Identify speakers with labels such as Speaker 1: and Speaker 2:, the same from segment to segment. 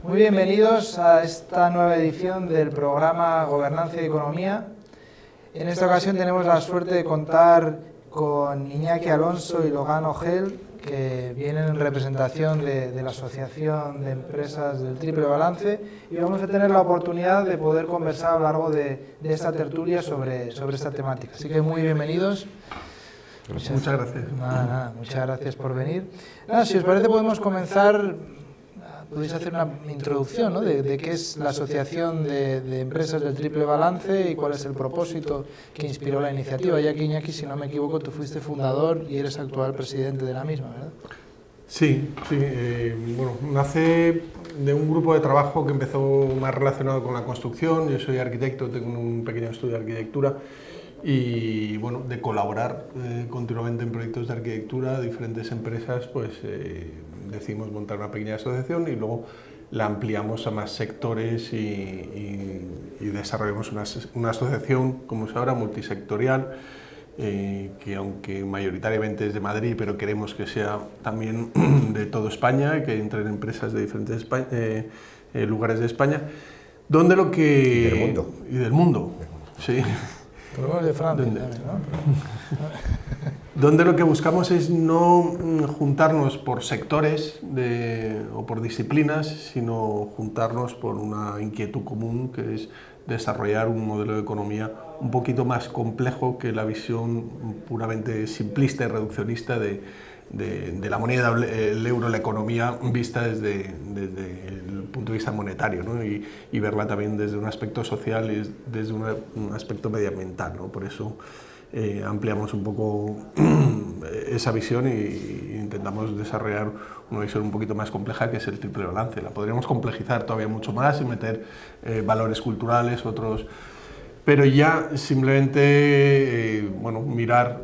Speaker 1: Muy bienvenidos a esta nueva edición del programa Gobernanza y Economía. En esta ocasión tenemos la suerte de contar con Iñaki Alonso y Logan Ogel, que vienen en representación de la Asociación de Empresas del Triple Balance, y vamos a tener la oportunidad de poder conversar a lo largo de esta tertulia sobre esta temática. Así que muy bienvenidos.
Speaker 2: Muchas gracias.
Speaker 1: Muchas gracias por venir. Si os parece podemos comenzar. Podéis hacer una introducción, ¿no?, de qué es la Asociación de Empresas del Triple Balance y cuál es el propósito que inspiró la iniciativa, ya que Iñaki, si no me equivoco, tú fuiste fundador y eres actual presidente de la misma, ¿verdad?
Speaker 2: Sí. Bueno, nace de un grupo de trabajo que empezó más relacionado con la construcción. Yo soy arquitecto, tengo un pequeño estudio de arquitectura y, bueno, de colaborar continuamente en proyectos de arquitectura, diferentes empresas, pues decidimos montar una pequeña asociación y luego la ampliamos a más sectores y desarrollamos una asociación, como es ahora, multisectorial, que aunque mayoritariamente es de Madrid, pero queremos que sea también de toda España, que entren empresas de diferentes lugares de España, donde lo que...
Speaker 3: Y del mundo.
Speaker 2: Sí.
Speaker 1: Por lo menos de Francia también, ¿no?
Speaker 2: Donde lo que buscamos es no juntarnos por sectores o por disciplinas, sino juntarnos por una inquietud común, que es desarrollar un modelo de economía un poquito más complejo que la visión puramente simplista y reduccionista de la moneda, el euro, la economía vista desde el punto de vista monetario, ¿no? y verla también desde un aspecto social y desde un aspecto medioambiental, ¿no? Por eso ampliamos un poco esa visión e intentamos desarrollar una visión un poquito más compleja, que es el triple balance. La podríamos complejizar todavía mucho más y meter valores culturales, otros... Pero ya simplemente bueno, mirar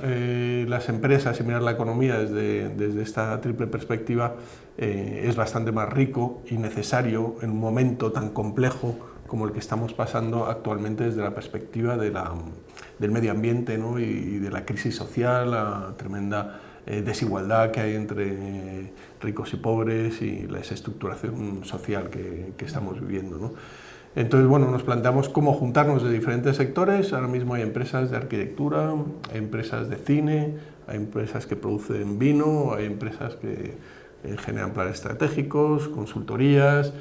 Speaker 2: las empresas y mirar la economía desde esta triple perspectiva es bastante más rico y necesario en un momento tan complejo como el que estamos pasando actualmente desde la perspectiva del medio ambiente, ¿no? y de la crisis social, la tremenda desigualdad que hay entre ricos y pobres y la desestructuración social que estamos viviendo, ¿no? Entonces, bueno, nos planteamos cómo juntarnos de diferentes sectores. Ahora mismo hay empresas de arquitectura, hay empresas de cine, hay empresas que producen vino, hay empresas que generan planes estratégicos, consultorías,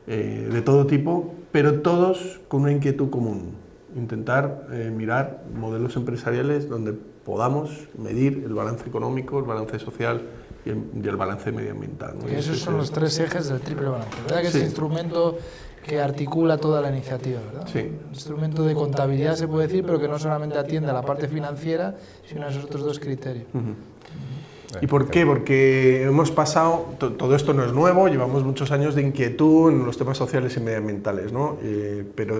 Speaker 2: de todo tipo, pero todos con una inquietud común: intentar mirar modelos empresariales donde podamos medir el balance económico, el balance social y el balance medioambiental, ¿no?
Speaker 1: Y esos son los tres ejes del triple balance, ¿verdad? Que sí. Es el instrumento que articula toda la iniciativa, ¿verdad?
Speaker 2: Sí.
Speaker 1: Un instrumento de contabilidad, se puede decir, pero que no solamente atiende a la parte financiera, sino a esos otros dos criterios.
Speaker 2: ¿Y por qué? Porque hemos pasado, todo esto no es nuevo, llevamos muchos años de inquietud en los temas sociales y medioambientales, ¿no? Pero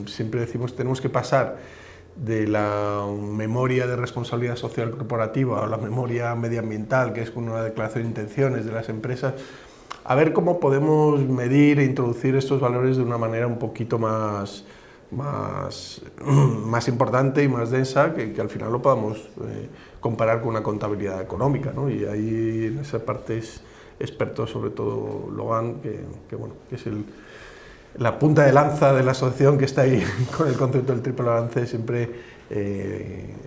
Speaker 2: siempre decimos, tenemos que pasar de la memoria de responsabilidad social corporativa a la memoria medioambiental, que es con una declaración de intenciones de las empresas, a ver cómo podemos medir e introducir estos valores de una manera un poquito más importante y más densa, que al final lo podamos comparar con una contabilidad económica, ¿no? Y ahí en esa parte es experto, sobre todo Logan, que es la punta de lanza de la asociación, que está ahí con el concepto del triple balance, siempre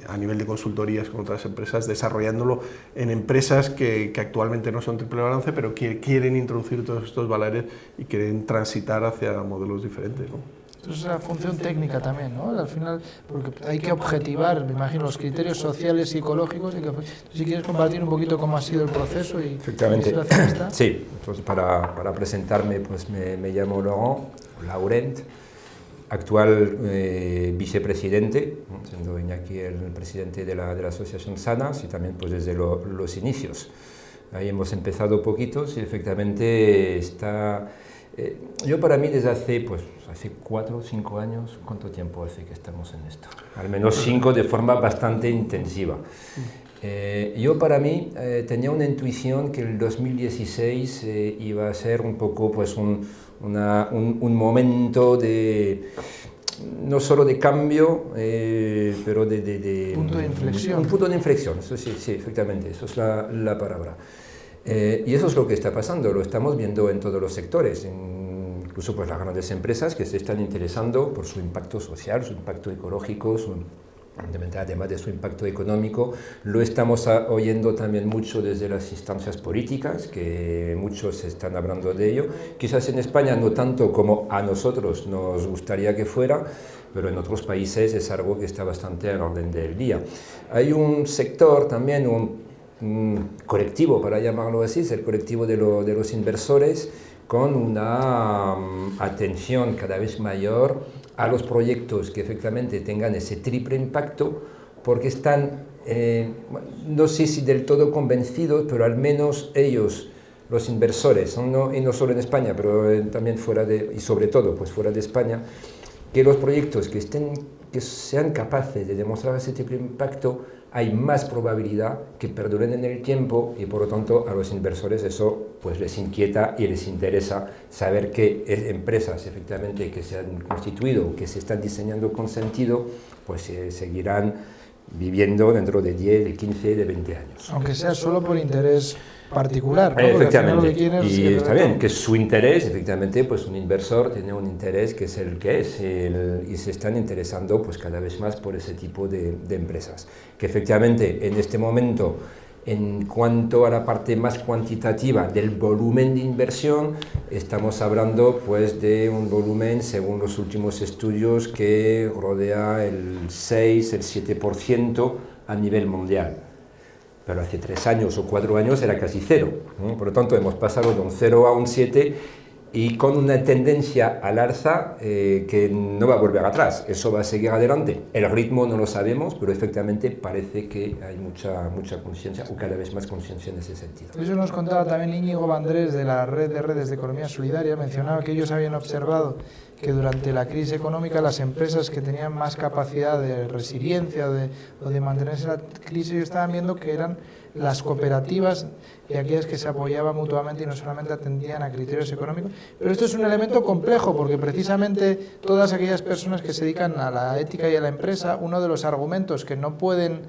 Speaker 2: a nivel de consultorías con otras empresas, desarrollándolo en empresas que actualmente no son triple balance, pero que quieren introducir todos estos valores y quieren transitar hacia modelos diferentes, ¿no?
Speaker 1: Entonces es una función técnica también, ¿no? Al final, porque hay que objetivar, me imagino, los criterios sociales y ecológicos. Si quieres compartir un poquito cómo ha sido el proceso y
Speaker 3: efectivamente.
Speaker 1: ¿Qué situación está?
Speaker 3: Sí, entonces para presentarme, pues me llamo Laurent, actual vicepresidente, siendo Iñaki el presidente de la Asociación Sanas, y también pues desde los inicios. Ahí hemos empezado poquitos y efectivamente está... yo para mí desde hace 4 o 5 años, ¿cuánto tiempo hace que estamos en esto? Al menos 5 de forma bastante intensiva. Yo para mí tenía una intuición que el 2016 iba a ser un poco pues un momento de... no solo de cambio, pero de
Speaker 1: punto de inflexión.
Speaker 3: Un punto de inflexión, eso sí, efectivamente, eso es la palabra. Y eso es lo que está pasando, lo estamos viendo en todos los sectores, incluso pues las grandes empresas que se están interesando por su impacto social, su impacto ecológico, además de su impacto económico. Lo estamos oyendo también mucho desde las instancias políticas, que muchos están hablando de ello. Quizás en España no tanto como a nosotros nos gustaría que fuera, pero en otros países es algo que está bastante al orden del día. Hay un sector también, un colectivo, para llamarlo así, es el colectivo de los inversores, con una atención cada vez mayor a los proyectos que efectivamente tengan ese triple impacto, porque están, no sé si del todo convencidos, pero al menos ellos, los inversores, y no solo en España, pero también fuera y sobre todo pues fuera de España, que los proyectos que sean capaces de demostrar ese triple impacto, hay más probabilidad que perduren en el tiempo, y por lo tanto a los inversores eso pues les inquieta y les interesa saber que empresas efectivamente que se han constituido, que se están diseñando con sentido, pues seguirán viviendo dentro de 10, de 15, de 20 años.
Speaker 1: Aunque sea solo por interés particular, ¿no?
Speaker 3: Efectivamente,
Speaker 1: Lo que
Speaker 3: y está bien, que es su interés, efectivamente, pues un inversor tiene un interés que es el que es, y se están interesando pues cada vez más por ese tipo de empresas, que efectivamente en este momento, en cuanto a la parte más cuantitativa del volumen de inversión, estamos hablando pues de un volumen, según los últimos estudios, que rodea el 6, el 7% a nivel mundial. Pero hace 3 años o 4 años era casi 0. Por lo tanto, hemos pasado de un 0 a un 7 y con una tendencia al alza que no va a volver atrás. Eso va a seguir adelante. El ritmo no lo sabemos, pero efectivamente parece que hay mucha conciencia, o cada vez más conciencia en ese sentido.
Speaker 1: Eso nos contaba también Íñigo Vandrés, de la Red de Redes de Economía Solidaria. Mencionaba que ellos habían observado que durante la crisis económica las empresas que tenían más capacidad de resiliencia o de mantenerse en la crisis, ellos estaban viendo que eran las cooperativas y aquellas que se apoyaban mutuamente y no solamente atendían a criterios económicos. Pero esto es un elemento complejo, porque precisamente todas aquellas personas que se dedican a la ética y a la empresa, uno de los argumentos que no pueden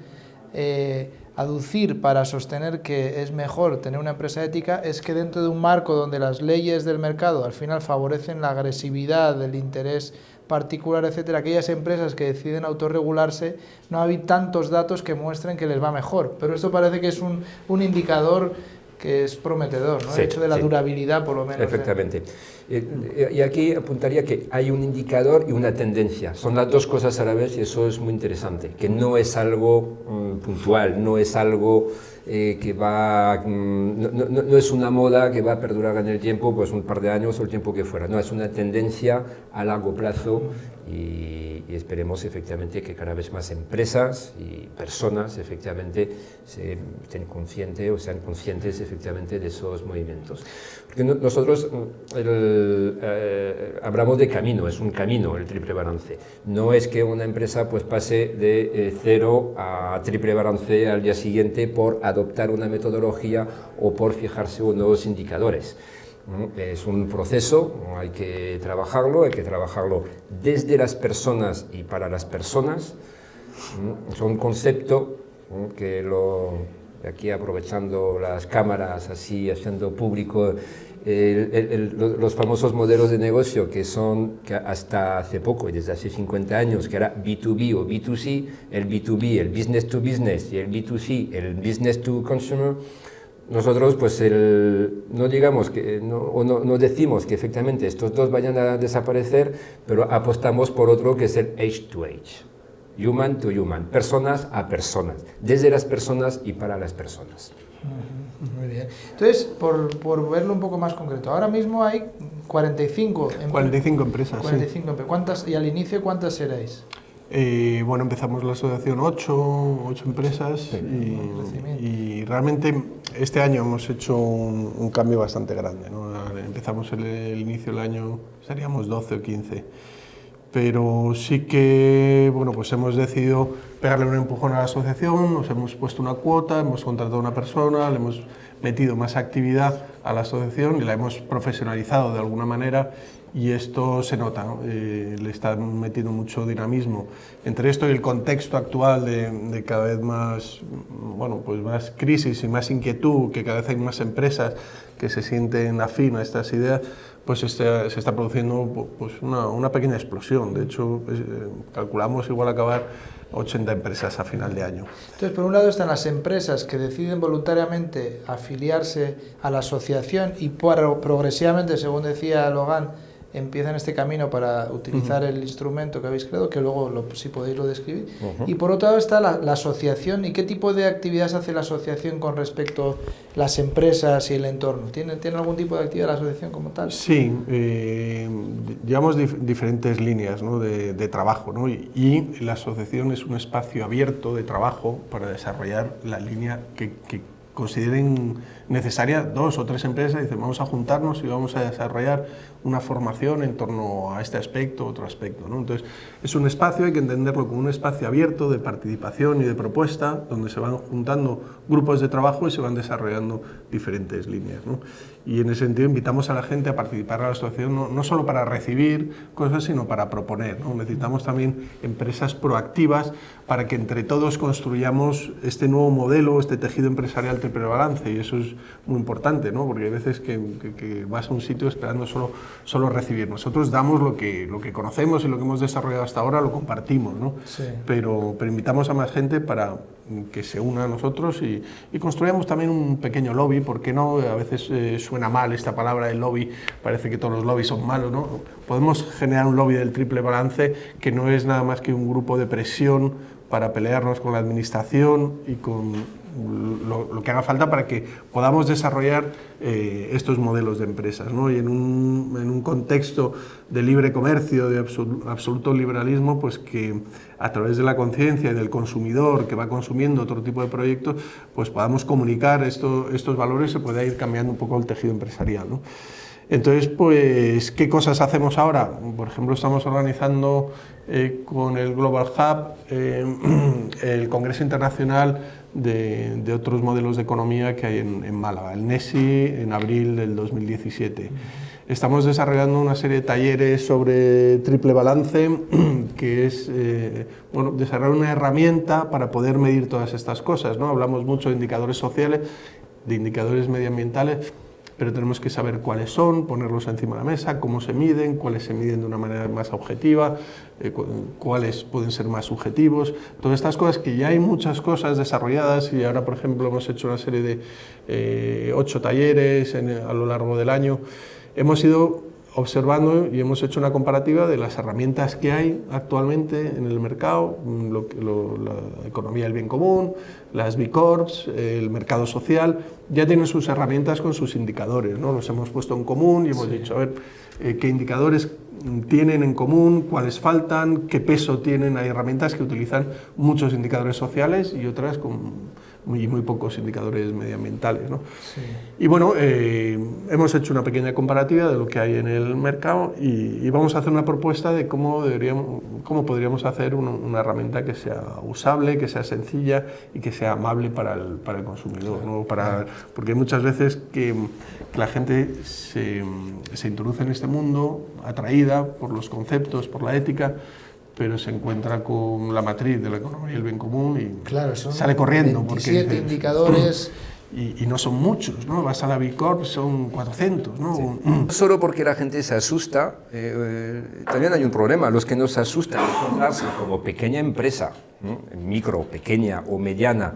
Speaker 1: aducir para sostener que es mejor tener una empresa ética es que dentro de un marco donde las leyes del mercado al final favorecen la agresividad, el interés particular, etcétera, aquellas empresas que deciden autorregularse, no hay tantos datos que muestren que les va mejor. Pero esto parece que es un indicador que es prometedor, ¿no? Sí, el hecho de la durabilidad, por lo menos.
Speaker 3: Efectivamente. Y aquí apuntaría que hay un indicador y una tendencia. Son las dos cosas a la vez, y eso es muy interesante, que no es algo puntual, no es algo que va, no es una moda que va a perdurar en el tiempo, pues un par de años o el tiempo que fuera. No, es una tendencia a largo plazo, y esperemos efectivamente que cada vez más empresas y personas efectivamente estén conscientes o sean conscientes efectivamente de esos movimientos. Porque nosotros hablamos de camino, es un camino el triple balance. No es que una empresa pues pase de 0 a triple balance al día siguiente por adoptar una metodología o por fijarse unos indicadores. Es un proceso, hay que trabajarlo desde las personas y para las personas. Es un concepto que aquí aprovechando las cámaras, así haciendo público los famosos modelos de negocio que hasta hace poco y desde hace 50 años, que era B2B o B2C, el B2B, el business to business, y el B2C, el business to consumer. Nosotros pues no digamos que no decimos que efectivamente estos dos vayan a desaparecer, pero apostamos por otro que es el age to age, human to human, personas a personas, desde las personas y para las personas.
Speaker 1: Muy bien. Entonces, por verlo un poco más concreto, ahora mismo hay 45
Speaker 2: empresas.
Speaker 1: 45 empresas. ¿Cuántas, y al inicio cuántas erais?
Speaker 2: Bueno, empezamos la asociación 8 empresas, sí, y realmente este año hemos hecho un cambio bastante grande, ¿no? Empezamos el inicio del año, seríamos 12 o 15, pero sí que bueno, pues hemos decidido pegarle un empujón a la asociación, nos hemos puesto una cuota, hemos contratado a una persona, le hemos metido más actividad a la asociación y la hemos profesionalizado de alguna manera. y esto se nota, ¿no? Le están metiendo mucho dinamismo. Entre esto y el contexto actual de cada vez más, bueno, pues más crisis y más inquietud, que cada vez hay más empresas que se sienten afín a estas ideas, pues se está produciendo pues una pequeña explosión. De hecho, calculamos igual acabar 80 empresas a final de año.
Speaker 1: Entonces, por un lado están las empresas que deciden voluntariamente afiliarse a la asociación y progresivamente, según decía Logan, empiezan este camino para utilizar el instrumento que habéis creado, que luego si podéis lo describir. Y por otro lado está la asociación. ¿Y qué tipo de actividades hace la asociación con respecto a las empresas y el entorno? ¿Tiene algún tipo de actividad la asociación como tal?
Speaker 2: Sí, llevamos diferentes líneas, ¿no?, de trabajo, ¿no? Y la asociación es un espacio abierto de trabajo para desarrollar la línea que consideren necesaria 2 o 3 empresas. Dicen, vamos a juntarnos y vamos a desarrollar una formación en torno a este aspecto, otro aspecto, ¿no? Entonces, es un espacio, hay que entenderlo como un espacio abierto de participación y de propuesta, donde se van juntando grupos de trabajo y se van desarrollando diferentes líneas, ¿no? Y en ese sentido invitamos a la gente a participar en la asociación, no solo para recibir cosas, sino para proponer, ¿no? Necesitamos también empresas proactivas para que entre todos construyamos este nuevo modelo, este tejido empresarial triple balance, y eso es muy importante, ¿no? Porque hay veces que vas a un sitio esperando solo recibir. Nosotros damos lo que conocemos y lo que hemos desarrollado hasta ahora lo compartimos, ¿no?
Speaker 1: Sí.
Speaker 2: Pero invitamos a más gente para que se una a nosotros y construyamos también un pequeño lobby. ¿Por qué no? A veces suena mal esta palabra del lobby, parece que todos los lobbies son malos, ¿no? Podemos generar un lobby del triple balance que no es nada más que un grupo de presión para pelearnos con la administración y con lo que haga falta para que podamos desarrollar estos modelos de empresas, ¿no? Y en un contexto de libre comercio, de absoluto liberalismo, pues que a través de la conciencia y del consumidor que va consumiendo otro tipo de proyectos, pues podamos comunicar estos valores y se pueda ir cambiando un poco el tejido empresarial, ¿no? Entonces, pues, ¿qué cosas hacemos ahora? Por ejemplo, estamos organizando con el Global Hub el Congreso Internacional de otros modelos de economía que hay en Málaga, el NESI, en abril del 2017. Estamos desarrollando una serie de talleres sobre triple balance, que es bueno, desarrollar una herramienta para poder medir todas estas cosas, ¿no? Hablamos mucho de indicadores sociales, de indicadores medioambientales, pero tenemos que saber cuáles son, ponerlos encima de la mesa, cómo se miden, cuáles se miden de una manera más objetiva, cuáles pueden ser más subjetivos, todas estas cosas que ya hay muchas cosas desarrolladas. Y ahora, por ejemplo, hemos hecho una serie de 8 talleres a lo largo del año. Hemos ido observando y hemos hecho una comparativa de las herramientas que hay actualmente en el mercado, la economía del bien común, las B Corps, el mercado social, ya tienen sus herramientas con sus indicadores, ¿no? Los hemos puesto en común y hemos dicho, a ver, qué indicadores tienen en común, cuáles faltan, qué peso tienen. Hay herramientas que utilizan muchos indicadores sociales y otras con muy pocos indicadores medioambientales, ¿no?
Speaker 1: Sí.
Speaker 2: Y bueno, hemos hecho una pequeña comparativa de lo que hay en el mercado y vamos a hacer una propuesta de cómo podríamos hacer una herramienta que sea usable, que sea sencilla y que sea amable para el consumidor, ¿no? Porque hay muchas veces que la gente se introduce en este mundo atraída por los conceptos, por la ética, pero se encuentra con la matriz de la economía y el bien común y
Speaker 1: claro,
Speaker 2: sale corriendo.
Speaker 1: 27
Speaker 2: porque
Speaker 1: indicadores.
Speaker 2: Y no son muchos, ¿no? Vas a la B Corp, son 400, ¿no?
Speaker 3: Sí. Solo porque la gente se asusta, también hay un problema. Los que nos asustan encontrarse como pequeña empresa, ¿no? Micro, pequeña o mediana,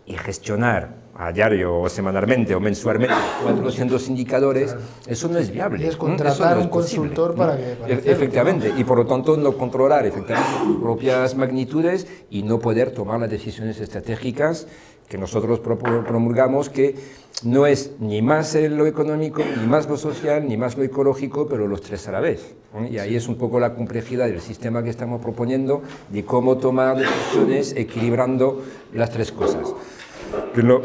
Speaker 3: y gestionar a diario o semanalmente o mensualmente 400 indicadores, eso no es viable.
Speaker 1: Y es contratar
Speaker 3: no es
Speaker 1: un consultor para que...
Speaker 3: Efectivamente, y por lo tanto no controlar efectivamente sus propias magnitudes y no poder tomar las decisiones estratégicas que nosotros promulgamos, que no es ni más lo económico, ni más lo social, ni más lo ecológico, pero los tres a la vez. Y ahí es un poco la complejidad del sistema que estamos proponiendo, de cómo tomar decisiones equilibrando las tres cosas. Pero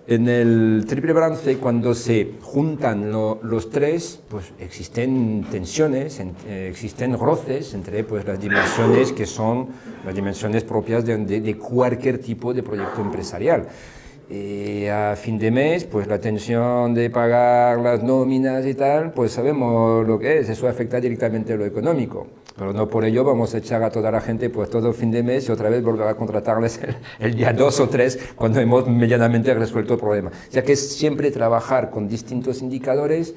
Speaker 3: en el triple balance, cuando se juntan los tres, pues existen tensiones, existen roces entre pues, las dimensiones que son las dimensiones propias de cualquier tipo de proyecto empresarial. a fin de mes, pues la tensión de pagar las nóminas y tal, pues sabemos lo que es, eso afecta directamente a lo económico. Pero no por ello vamos a echar a toda la gente pues todo fin de mes y otra vez volver a contratarles el día 2 o 3 cuando hemos medianamente resuelto el problema. O sea que es siempre trabajar con distintos indicadores,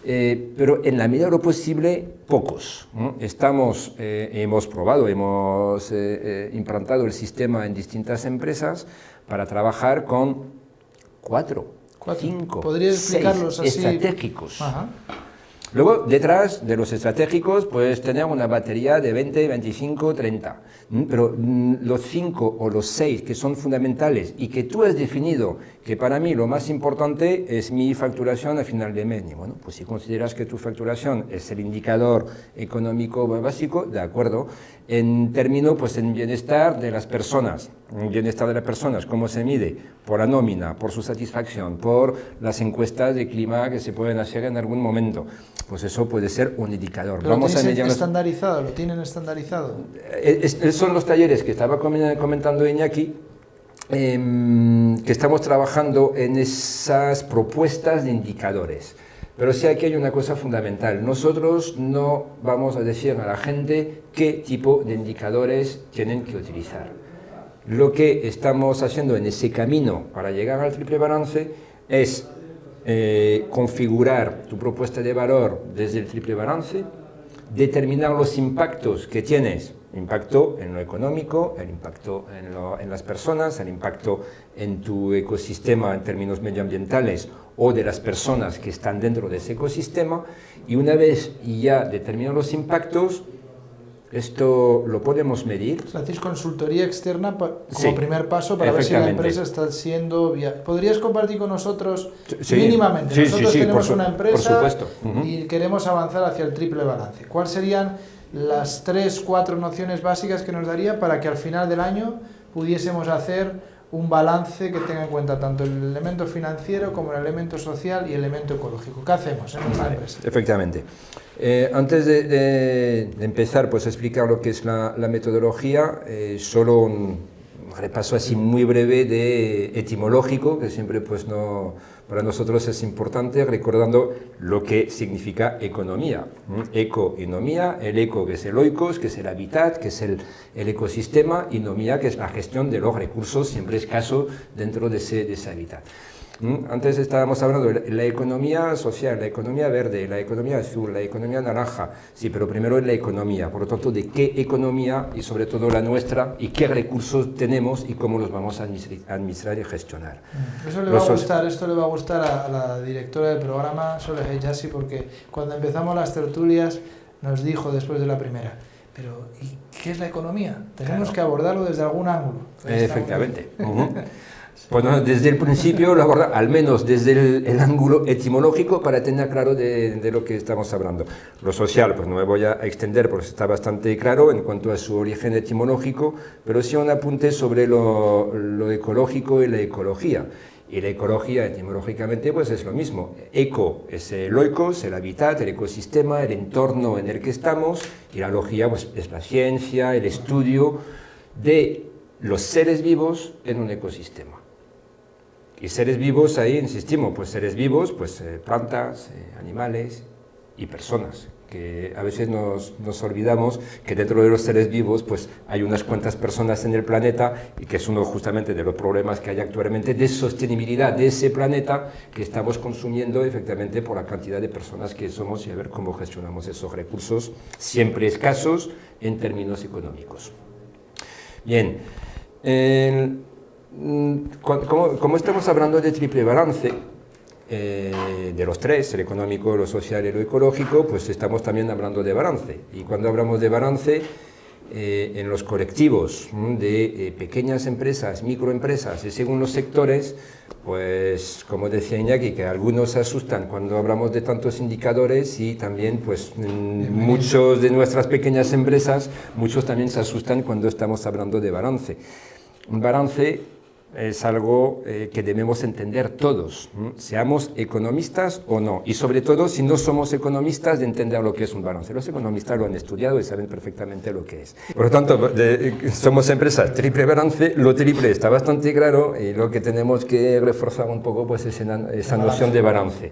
Speaker 3: pero en la medida de lo posible, pocos. Hemos probado, hemos implantado el sistema en distintas empresas para trabajar con 4, 5, 6 estratégicos.
Speaker 1: Ajá.
Speaker 3: Luego, detrás de los estratégicos, pues tenemos una batería de 20, 25, 30. Pero los 5 o los 6 que son fundamentales y que tú has definido que para mí lo más importante es mi facturación a final de mes. Y bueno, pues si consideras que tu facturación es el indicador económico básico, de acuerdo, en términos, pues en bienestar de las personas. Bienestar de las personas, ¿cómo se mide? Por la nómina, por su satisfacción, por las encuestas de clima que se pueden hacer en algún momento. Pues eso puede ser un indicador.
Speaker 1: ¿Pero
Speaker 3: Vamos a
Speaker 1: medir estandarizado? ¿Lo tienen estandarizado?
Speaker 3: Son los talleres que estaba comentando Iñaki, que estamos trabajando en esas propuestas de indicadores. Pero sí aquí hay una cosa fundamental. Nosotros no vamos a decir a la gente qué tipo de indicadores tienen que utilizar. Lo que estamos haciendo en ese camino para llegar al triple balance es configurar tu propuesta de valor desde el triple balance, determinar los impactos que tienes, impacto en lo económico, el impacto en las personas, el impacto en tu ecosistema en términos medioambientales o de las personas que están dentro de ese ecosistema, y una vez ya determinados los impactos, esto lo podemos medir.
Speaker 1: Hacéis consultoría externa como
Speaker 3: sí,
Speaker 1: primer paso para ver si la empresa está siendo viable. ¿Podrías compartir con nosotros
Speaker 3: sí,
Speaker 1: mínimamente?
Speaker 3: Sí,
Speaker 1: nosotros tenemos
Speaker 3: por
Speaker 1: una empresa
Speaker 3: uh-huh.
Speaker 1: y queremos avanzar hacia el triple balance. ¿Cuáles serían las 3, 4 nociones básicas que nos daría para que al final del año pudiésemos hacer un balance que tenga en cuenta tanto el elemento financiero como el elemento social y el elemento ecológico? ¿Qué hacemos en nuestra empresa?
Speaker 3: Efectivamente. Antes de empezar pues, a explicar lo que es la metodología, solo un repaso así muy breve de etimológico, que siempre pues, para nosotros es importante, recordando lo que significa economía. Economía, el eco que es el oikos, que es el hábitat, que es el ecosistema, y nomía, que es la gestión de los recursos siempre escasos dentro de ese hábitat. Antes estábamos hablando de la economía social, la economía verde, la economía azul, la economía naranja. Sí, pero primero es la economía. Por lo tanto, de qué economía y sobre todo la nuestra y qué recursos tenemos y cómo los vamos a administrar y gestionar.
Speaker 1: Esto le va a gustar a la directora del programa, Sole Heijassi, porque cuando empezamos las tertulias nos dijo después de la primera, pero ¿y qué es la economía? Tenemos que abordarlo desde algún ángulo.
Speaker 3: Efectivamente. Bueno, desde el principio, al menos desde el ángulo etimológico, para tener claro de lo que estamos hablando. Lo social, pues no me voy a extender porque está bastante claro en cuanto a su origen etimológico, pero sí un apunte sobre lo ecológico y la ecología. Y la ecología, etimológicamente, pues es lo mismo. Eco es el oikos, el hábitat, el ecosistema, el entorno en el que estamos, y la logía pues, es la ciencia, el estudio de los seres vivos en un ecosistema. Y seres vivos, ahí insistimos, pues seres vivos, pues plantas, animales y personas, que a veces nos olvidamos que dentro de los seres vivos pues hay unas cuantas personas en el planeta y que es uno justamente de los problemas que hay actualmente de sostenibilidad de ese planeta que estamos consumiendo efectivamente por la cantidad de personas que somos y a ver cómo gestionamos esos recursos siempre escasos en términos económicos. Bien, como estamos hablando de triple balance, de los tres, el económico, lo social y lo ecológico, pues estamos también hablando de balance. Y cuando hablamos de balance, en los colectivos de pequeñas empresas, microempresas y según los sectores, pues como decía Iñaki, que algunos se asustan cuando hablamos de tantos indicadores y también pues muchos de nuestras pequeñas empresas, muchos también se asustan cuando estamos hablando de balance. Un balance es algo que debemos entender todos, seamos economistas o no, y sobre todo si no somos economistas de entender lo que es un balance. Los economistas lo han estudiado y saben perfectamente lo que es. Por lo tanto, somos empresas triple balance, lo triple está bastante claro y lo que tenemos que reforzar un poco pues, es esa noción de balance.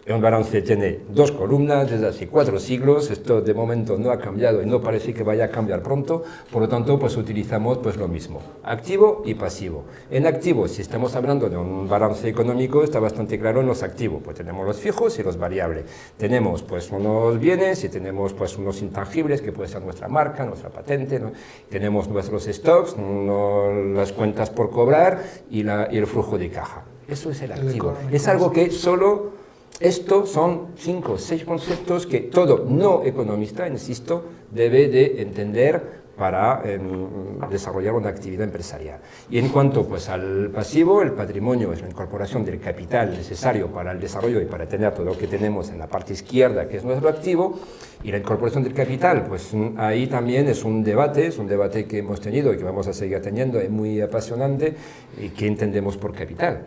Speaker 3: Un balance tiene 2 columnas desde hace 4 siglos, esto de momento no ha cambiado y no parece que vaya a cambiar pronto, por lo tanto pues utilizamos pues lo mismo, activo y pasivo. En activo, si estamos hablando de un balance económico, está bastante claro en los activos, pues tenemos los fijos y los variables. Tenemos pues unos bienes y tenemos pues unos intangibles que puede ser nuestra marca, nuestra patente, ¿no? Tenemos nuestros stocks, las cuentas por cobrar y el flujo de caja. Eso es el activo. Es algo que solo... Estos son 5 o 6 conceptos que todo no economista, insisto, debe de entender para desarrollar una actividad empresarial. Y en cuanto pues, al pasivo, el patrimonio es la incorporación del capital necesario para el desarrollo y para tener todo lo que tenemos en la parte izquierda, que es nuestro activo, y la incorporación del capital, pues ahí también es un debate que hemos tenido y que vamos a seguir teniendo, es muy apasionante, y ¿qué entendemos por capital?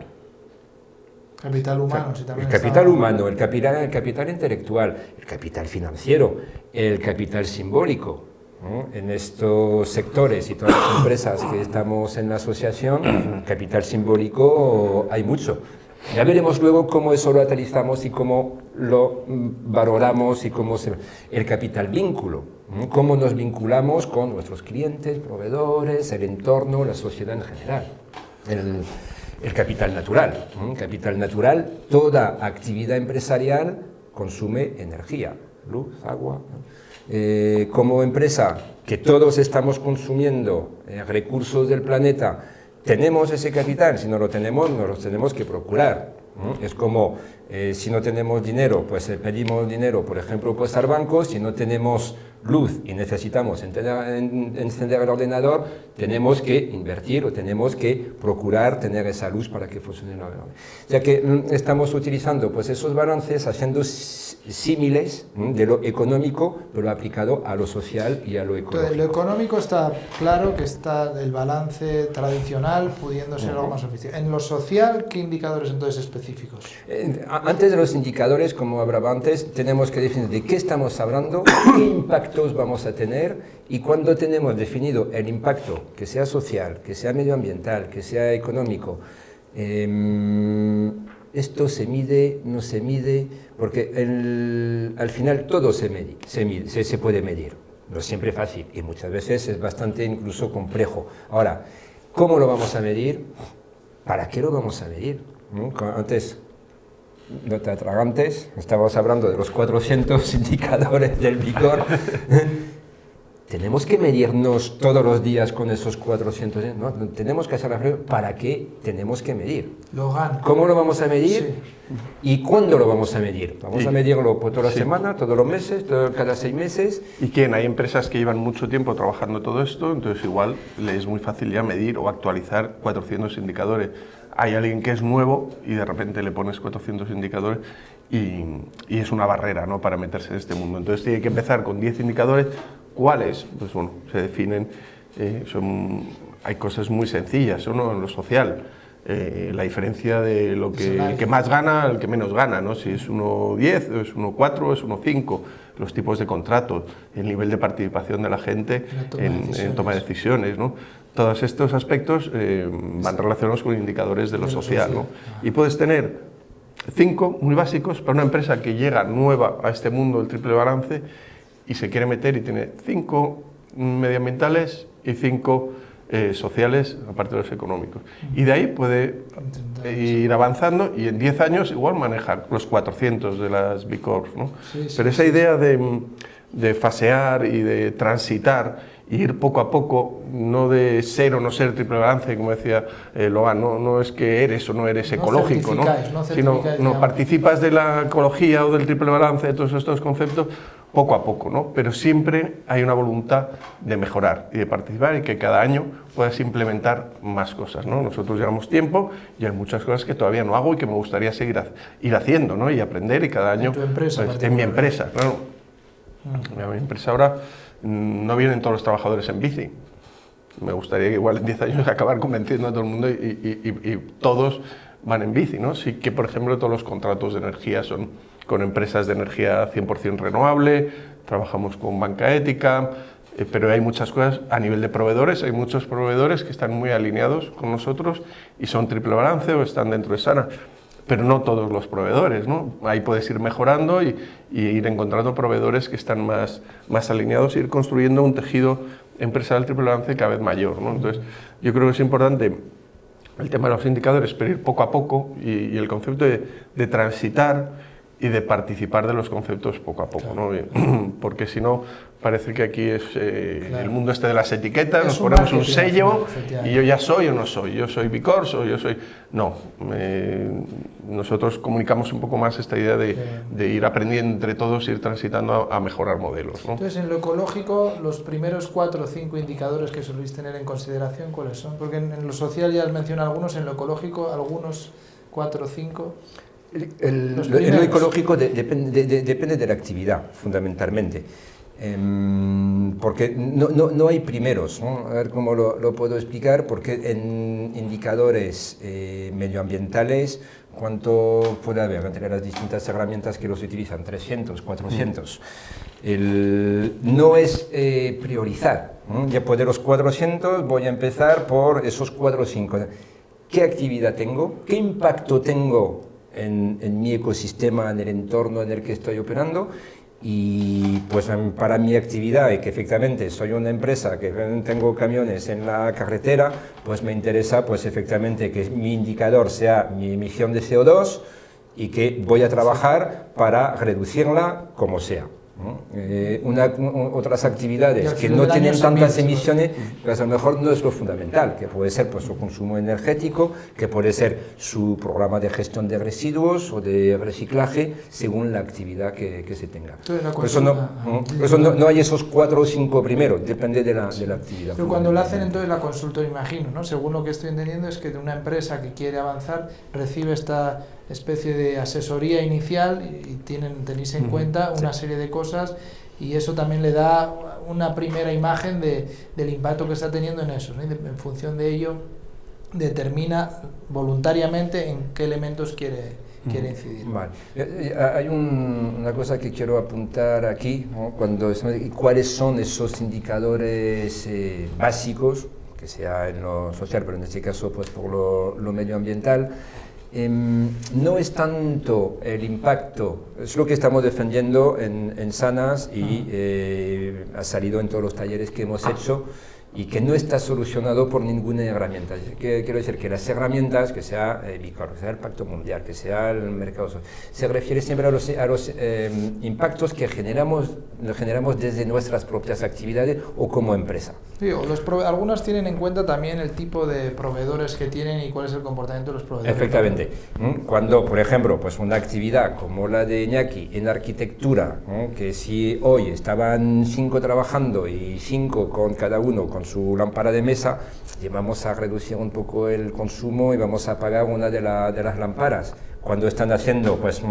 Speaker 1: Capital humano, si también
Speaker 3: el capital humano, el capital intelectual, el capital financiero, el capital simbólico. ¿No? En estos sectores y todas las empresas que estamos en la asociación, capital simbólico hay mucho. Ya veremos luego cómo eso lo analizamos y cómo lo valoramos y cómo el capital vínculo, ¿no? Cómo nos vinculamos con nuestros clientes, proveedores, el entorno, la sociedad en general. El capital natural. Capital natural, toda actividad empresarial consume energía, luz, agua. Como empresa, que todos estamos consumiendo recursos del planeta, tenemos ese capital, si no lo tenemos, nos lo tenemos que procurar. Es como si no tenemos dinero, pues pedimos dinero, por ejemplo, pues al banco. Si no tenemos luz y necesitamos encender el ordenador, tenemos que invertir o tenemos que procurar tener esa luz para que funcione el ordenador. Ya que estamos utilizando pues esos balances haciendo símiles de lo económico, pero aplicado a lo social y a lo económico.
Speaker 1: Entonces, lo económico está claro que está el balance tradicional pudiendo ser algo más oficial. En lo social, ¿qué indicadores entonces específicos?
Speaker 3: Antes de los indicadores, como hablaba antes, tenemos que definir de qué estamos hablando, qué impactos vamos a tener, y cuando tenemos definido el impacto, que sea social, que sea medioambiental, que sea económico, esto se mide, no se mide, porque al final todo se puede medir. No es siempre fácil y muchas veces es bastante incluso complejo. Ahora, ¿cómo lo vamos a medir? ¿Para qué lo vamos a medir? Antes, no te atragantes, estábamos hablando de los 400 indicadores del vigor. ¿Tenemos que medirnos todos los días con esos 400? No, tenemos que hacer la pregunta, ¿para qué tenemos que medir? ¿Cómo lo vamos a medir? Sí. ¿Y cuándo lo vamos a medir? ¿Vamos a medirlo por toda la semana, todos los meses, cada 6 meses?
Speaker 2: ¿Y quién? Hay empresas que llevan mucho tiempo trabajando todo esto, entonces igual les es muy fácil ya medir o actualizar 400 indicadores. Hay alguien que es nuevo y de repente le pones 400 indicadores y es una barrera, ¿no?, para meterse en este mundo. Entonces tiene que empezar con 10 indicadores. ¿Cuáles? Pues bueno, se definen, hay cosas muy sencillas, ¿no?, en lo social. La diferencia de lo que el que más gana al que menos gana, ¿no? Si es 1,10, es 1,4, es 1,5, los tipos de contratos, el nivel de participación de la gente en toma de decisiones, ¿no? Todos estos aspectos van relacionados con indicadores de lo social, ¿no? Y puedes tener 5 muy básicos para una empresa que llega nueva a este mundo del triple balance y se quiere meter y tiene 5 medioambientales y 5 sociales, aparte de los económicos. Y de ahí puede ir avanzando y en 10 años igual manejar los 400 de las B Corps, ¿no? Pero esa idea de fasear y de transitar, ir poco a poco, no de ser o no ser triple balance, como decía Logan, no es que eres o no eres ecológico, ¿no? Sino participas de la ecología o del triple balance, de todos estos conceptos, poco a poco, ¿no? Pero siempre hay una voluntad de mejorar y de participar y que cada año puedas implementar más cosas, ¿no? Nosotros llevamos tiempo y hay muchas cosas que todavía no hago y que me gustaría seguir ir haciendo, ¿no? Y aprender, y cada año...
Speaker 1: ¿En tu empresa?
Speaker 2: Pues, en mi empresa, claro. En mi empresa ahora no vienen todos los trabajadores en bici. me gustaría que igual en 10 años acabar convenciendo a todo el mundo y todos van en bici, ¿no? Sí que, por ejemplo, todos los contratos de energía son con empresas de energía 100% renovable, trabajamos con banca ética, pero hay muchas cosas a nivel de proveedores, hay muchos proveedores que están muy alineados con nosotros y son triple balance o están dentro de Sana, pero no todos los proveedores, ¿no? Ahí puedes ir mejorando y ir encontrando proveedores que están más alineados e ir construyendo un tejido empresarial triple balance cada vez mayor, ¿no? Entonces, yo creo que es importante el tema de los indicadores, pero ir poco a poco y el concepto de transitar y de participar de los conceptos poco a poco, ¿no? Porque si no, parece que aquí es el mundo este de las etiquetas, nos ponemos un sello y yo ya soy o no soy, yo soy B Corp o yo soy... No, nosotros comunicamos un poco más esta idea de ir aprendiendo entre todos, ir transitando a mejorar modelos, ¿no?
Speaker 1: Entonces, en lo ecológico, los primeros 4 o 5 indicadores que soléis tener en consideración, ¿cuáles son? Porque en lo social ya has mencionado algunos, en lo ecológico, algunos 4 o 5...
Speaker 3: En lo ecológico depende de la actividad, fundamentalmente. Porque no hay primeros, ¿no? A ver cómo lo puedo explicar, porque en indicadores medioambientales, ¿cuánto puede haber entre las distintas herramientas que los utilizan? 300, 400. No es priorizar, ¿no? Después de los 400 voy a empezar por esos 4 o 5. ¿Qué actividad tengo? ¿Qué impacto tengo en mi ecosistema, en el entorno en el que estoy operando? Y pues para mi actividad, y que efectivamente soy una empresa que tengo camiones en la carretera, pues me interesa pues efectivamente que mi indicador sea mi emisión de CO2 y que voy a trabajar para reducirla como sea. Otras actividades que no tienen tantas emisiones, pues a lo mejor no es lo fundamental, que puede ser pues, su consumo energético, que puede ser su programa de gestión de residuos o de reciclaje, según la actividad que se tenga. Por eso no hay esos 4 o 5 primeros, depende de la actividad.
Speaker 1: Pero cuando lo hacen entonces la consulta, imagino, ¿no? Según lo que estoy entendiendo es que de una empresa que quiere avanzar recibe esta especie de asesoría inicial y tenéis en cuenta una serie de cosas y eso también le da una primera imagen del impacto que está teniendo en eso, ¿no? En función de ello determina voluntariamente en qué elementos quiere incidir.
Speaker 3: Vale. Hay una cosa que quiero apuntar aquí, ¿no? ¿Cuáles son esos indicadores básicos, que sea en lo social, pero en este caso pues por lo medioambiental? No es tanto el impacto, es lo que estamos defendiendo en Sanas y ha salido en todos los talleres que hemos hecho y que no está solucionado por ninguna herramienta. Quiero decir que las herramientas, que sea el ICOR, que sea el Pacto Mundial, que sea el mercado social, se refiere siempre a los impactos que generamos desde nuestras propias actividades o como empresa.
Speaker 1: Sí, algunas tienen en cuenta también el tipo de proveedores que tienen y cuál es el comportamiento de los proveedores.
Speaker 3: Efectivamente. Cuando, por ejemplo, pues una actividad como la de Iñaki en arquitectura, que si hoy estaban 5 trabajando y 5 con cada uno con su lámpara de mesa, vamos a reducir un poco el consumo y vamos a apagar una de las lámparas. Cuando están haciendo, pues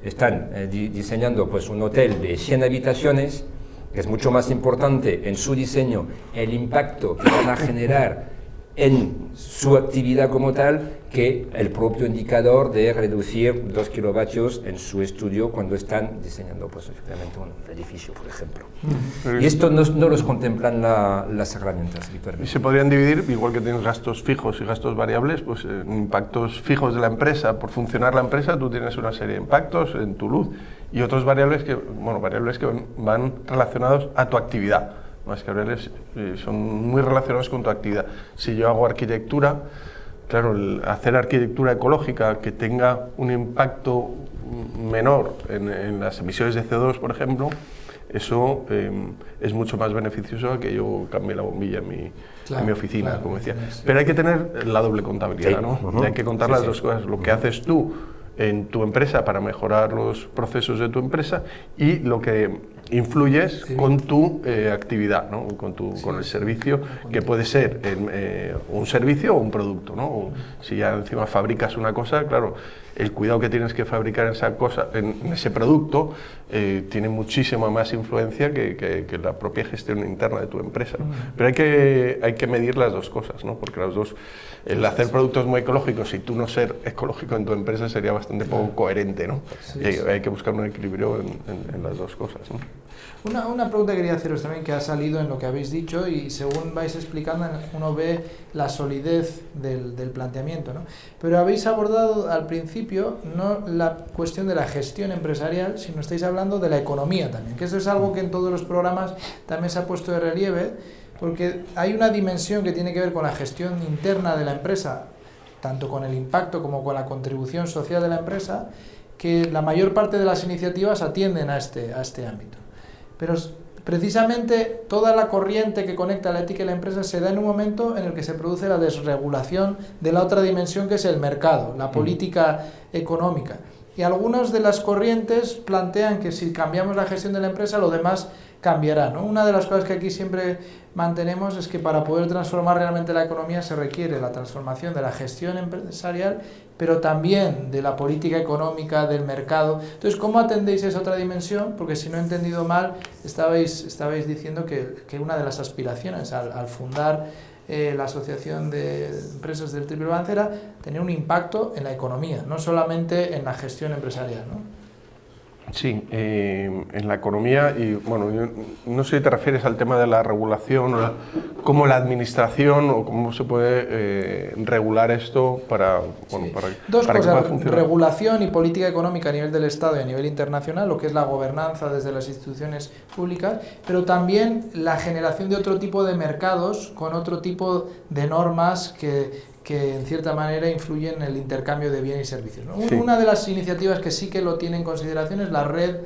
Speaker 3: están diseñando pues un hotel de 100 habitaciones, que es mucho más importante en su diseño el impacto que van a generar en su actividad como tal que el propio indicador de reducir 2 kilovatios en su estudio cuando están diseñando pues, efectivamente un edificio, por ejemplo. Y esto no los contemplan las herramientas.
Speaker 2: Y se podrían dividir, igual que tienes gastos fijos y gastos variables, pues impactos fijos de la empresa, por funcionar la empresa, tú tienes una serie de impactos en tu luz y otros variables que van relacionados a tu actividad. Las variables son muy relacionados con tu actividad. Si yo hago arquitectura, claro, hacer arquitectura ecológica que tenga un impacto menor en las emisiones de CO2, por ejemplo, eso es mucho más beneficioso a que yo cambie la bombilla en mi oficina, como decía. Pero hay que tener la doble contabilidad, ¿no? Hay que contar las dos cosas, lo que haces tú en tu empresa para mejorar los procesos de tu empresa y lo que influyes con tu actividad, ¿no? Con el servicio, que puede ser un servicio o un producto, ¿no? Si ya encima fabricas una cosa, claro, el cuidado que tienes que fabricar esa cosa, en ese producto, tiene muchísima más influencia que la propia gestión interna de tu empresa, ¿no? Pero hay que medir las dos cosas, ¿no? Porque las dos, el hacer productos muy ecológicos y tú no ser ecológico en tu empresa sería bastante poco coherente, ¿no? Y hay que buscar un equilibrio en las dos cosas, ¿no?
Speaker 1: Una pregunta que quería haceros también, que ha salido en lo que habéis dicho, y según vais explicando uno ve la solidez del planteamiento, ¿no? Pero habéis abordado al principio no la cuestión de la gestión empresarial, sino estáis hablando de la economía también, que eso es algo que en todos los programas también se ha puesto de relieve, porque hay una dimensión que tiene que ver con la gestión interna de la empresa, tanto con el impacto como con la contribución social de la empresa, que la mayor parte de las iniciativas atienden a este ámbito. Pero precisamente toda la corriente que conecta la ética y la empresa se da en un momento en el que se produce la desregulación de la otra dimensión, que es el mercado, la política económica. Y algunas de las corrientes plantean que si cambiamos la gestión de la empresa, lo demás cambiará, ¿no? Una de las cosas que aquí siempre mantenemos es que para poder transformar realmente la economía se requiere la transformación de la gestión empresarial, pero también de la política económica, del mercado. Entonces, ¿cómo atendéis esa otra dimensión? Porque si no he entendido mal, estabais diciendo que una de las aspiraciones al fundar la Asociación de Empresas del Triple Balance era tener un impacto en la economía, no solamente en la gestión empresarial, ¿no?
Speaker 2: Sí, en la economía, y bueno, yo no sé si te refieres al tema de la regulación, o cómo la administración o cómo se puede regular esto para, bueno,
Speaker 1: sí.
Speaker 2: para
Speaker 1: Dos
Speaker 2: para
Speaker 1: cosas,
Speaker 2: que pueda funcionar.
Speaker 1: Regulación y política económica a nivel del Estado y a nivel internacional, lo que es la gobernanza desde las instituciones públicas, pero también la generación de otro tipo de mercados con otro tipo de normas que en cierta manera influyen en el intercambio de bienes y servicios, ¿no? Sí. Una de las iniciativas que sí que lo tiene en consideración es la red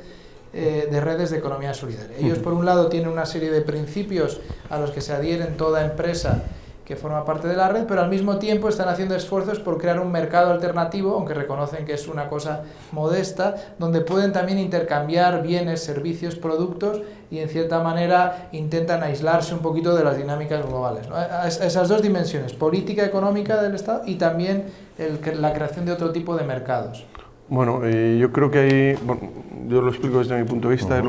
Speaker 1: de redes de economía solidaria. Ellos, por un lado, tienen una serie de principios a los que se adhieren toda empresa que forma parte de la red, pero al mismo tiempo están haciendo esfuerzos por crear un mercado alternativo, aunque reconocen que es una cosa modesta, donde pueden también intercambiar bienes, servicios, productos, y en cierta manera intentan aislarse un poquito de las dinámicas globales, ¿no? Esas dos dimensiones, política económica del Estado y también la creación de otro tipo de mercados.
Speaker 2: Bueno, yo creo que hay, bueno, yo lo explico desde mi punto de vista,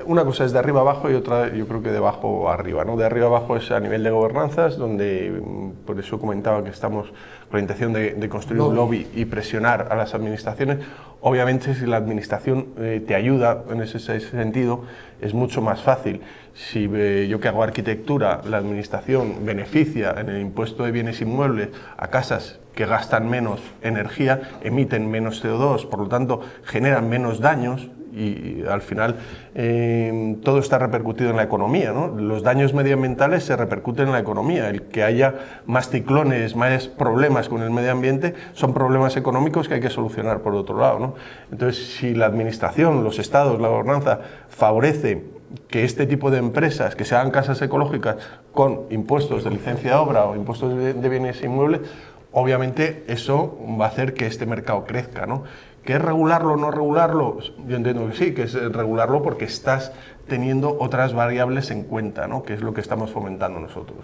Speaker 2: una cosa es de arriba abajo y otra yo creo que de abajo arriba, ¿no? De arriba abajo es a nivel de gobernanzas, donde por eso comentaba que estamos con la intención de construir un lobby y presionar a las administraciones. Obviamente, si la administración te ayuda en ese sentido, es mucho más fácil. Si yo que hago arquitectura, la administración beneficia en el impuesto de bienes inmuebles a casas que gastan menos energía, emiten menos CO2, por lo tanto generan menos daños, y al final todo está repercutido en la economía, ¿no? Los daños medioambientales se repercuten en la economía. El que haya más ciclones, más problemas con el medio ambiente, son problemas económicos que hay que solucionar por otro lado, ¿no? Entonces, si la administración, los estados, la gobernanza favorece que este tipo de empresas, que se hagan casas ecológicas con impuestos de licencia de obra o impuestos de bienes inmuebles, obviamente eso va a hacer que este mercado crezca, ¿no? ¿Qué es regularlo o no regularlo? Yo entiendo que sí, que es regularlo porque estás teniendo otras variables en cuenta, ¿no? Que es lo que estamos fomentando nosotros.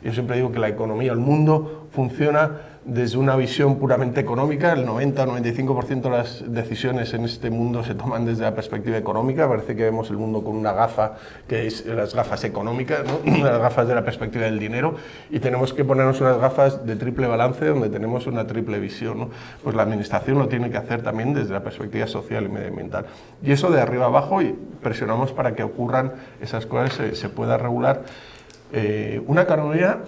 Speaker 2: Yo siempre digo que la economía, el mundo, funciona desde una visión puramente económica. El 90-95% de las decisiones en este mundo se toman desde la perspectiva económica. Parece que vemos el mundo con una gafa, que es las gafas económicas, ¿no? Las gafas de la perspectiva del dinero, y tenemos que ponernos unas gafas de triple balance donde tenemos una triple visión, ¿no? Pues la administración lo tiene que hacer también desde la perspectiva social y medioambiental. Y eso de arriba abajo, y presionamos para que ocurran esas cosas, se pueda regular una economía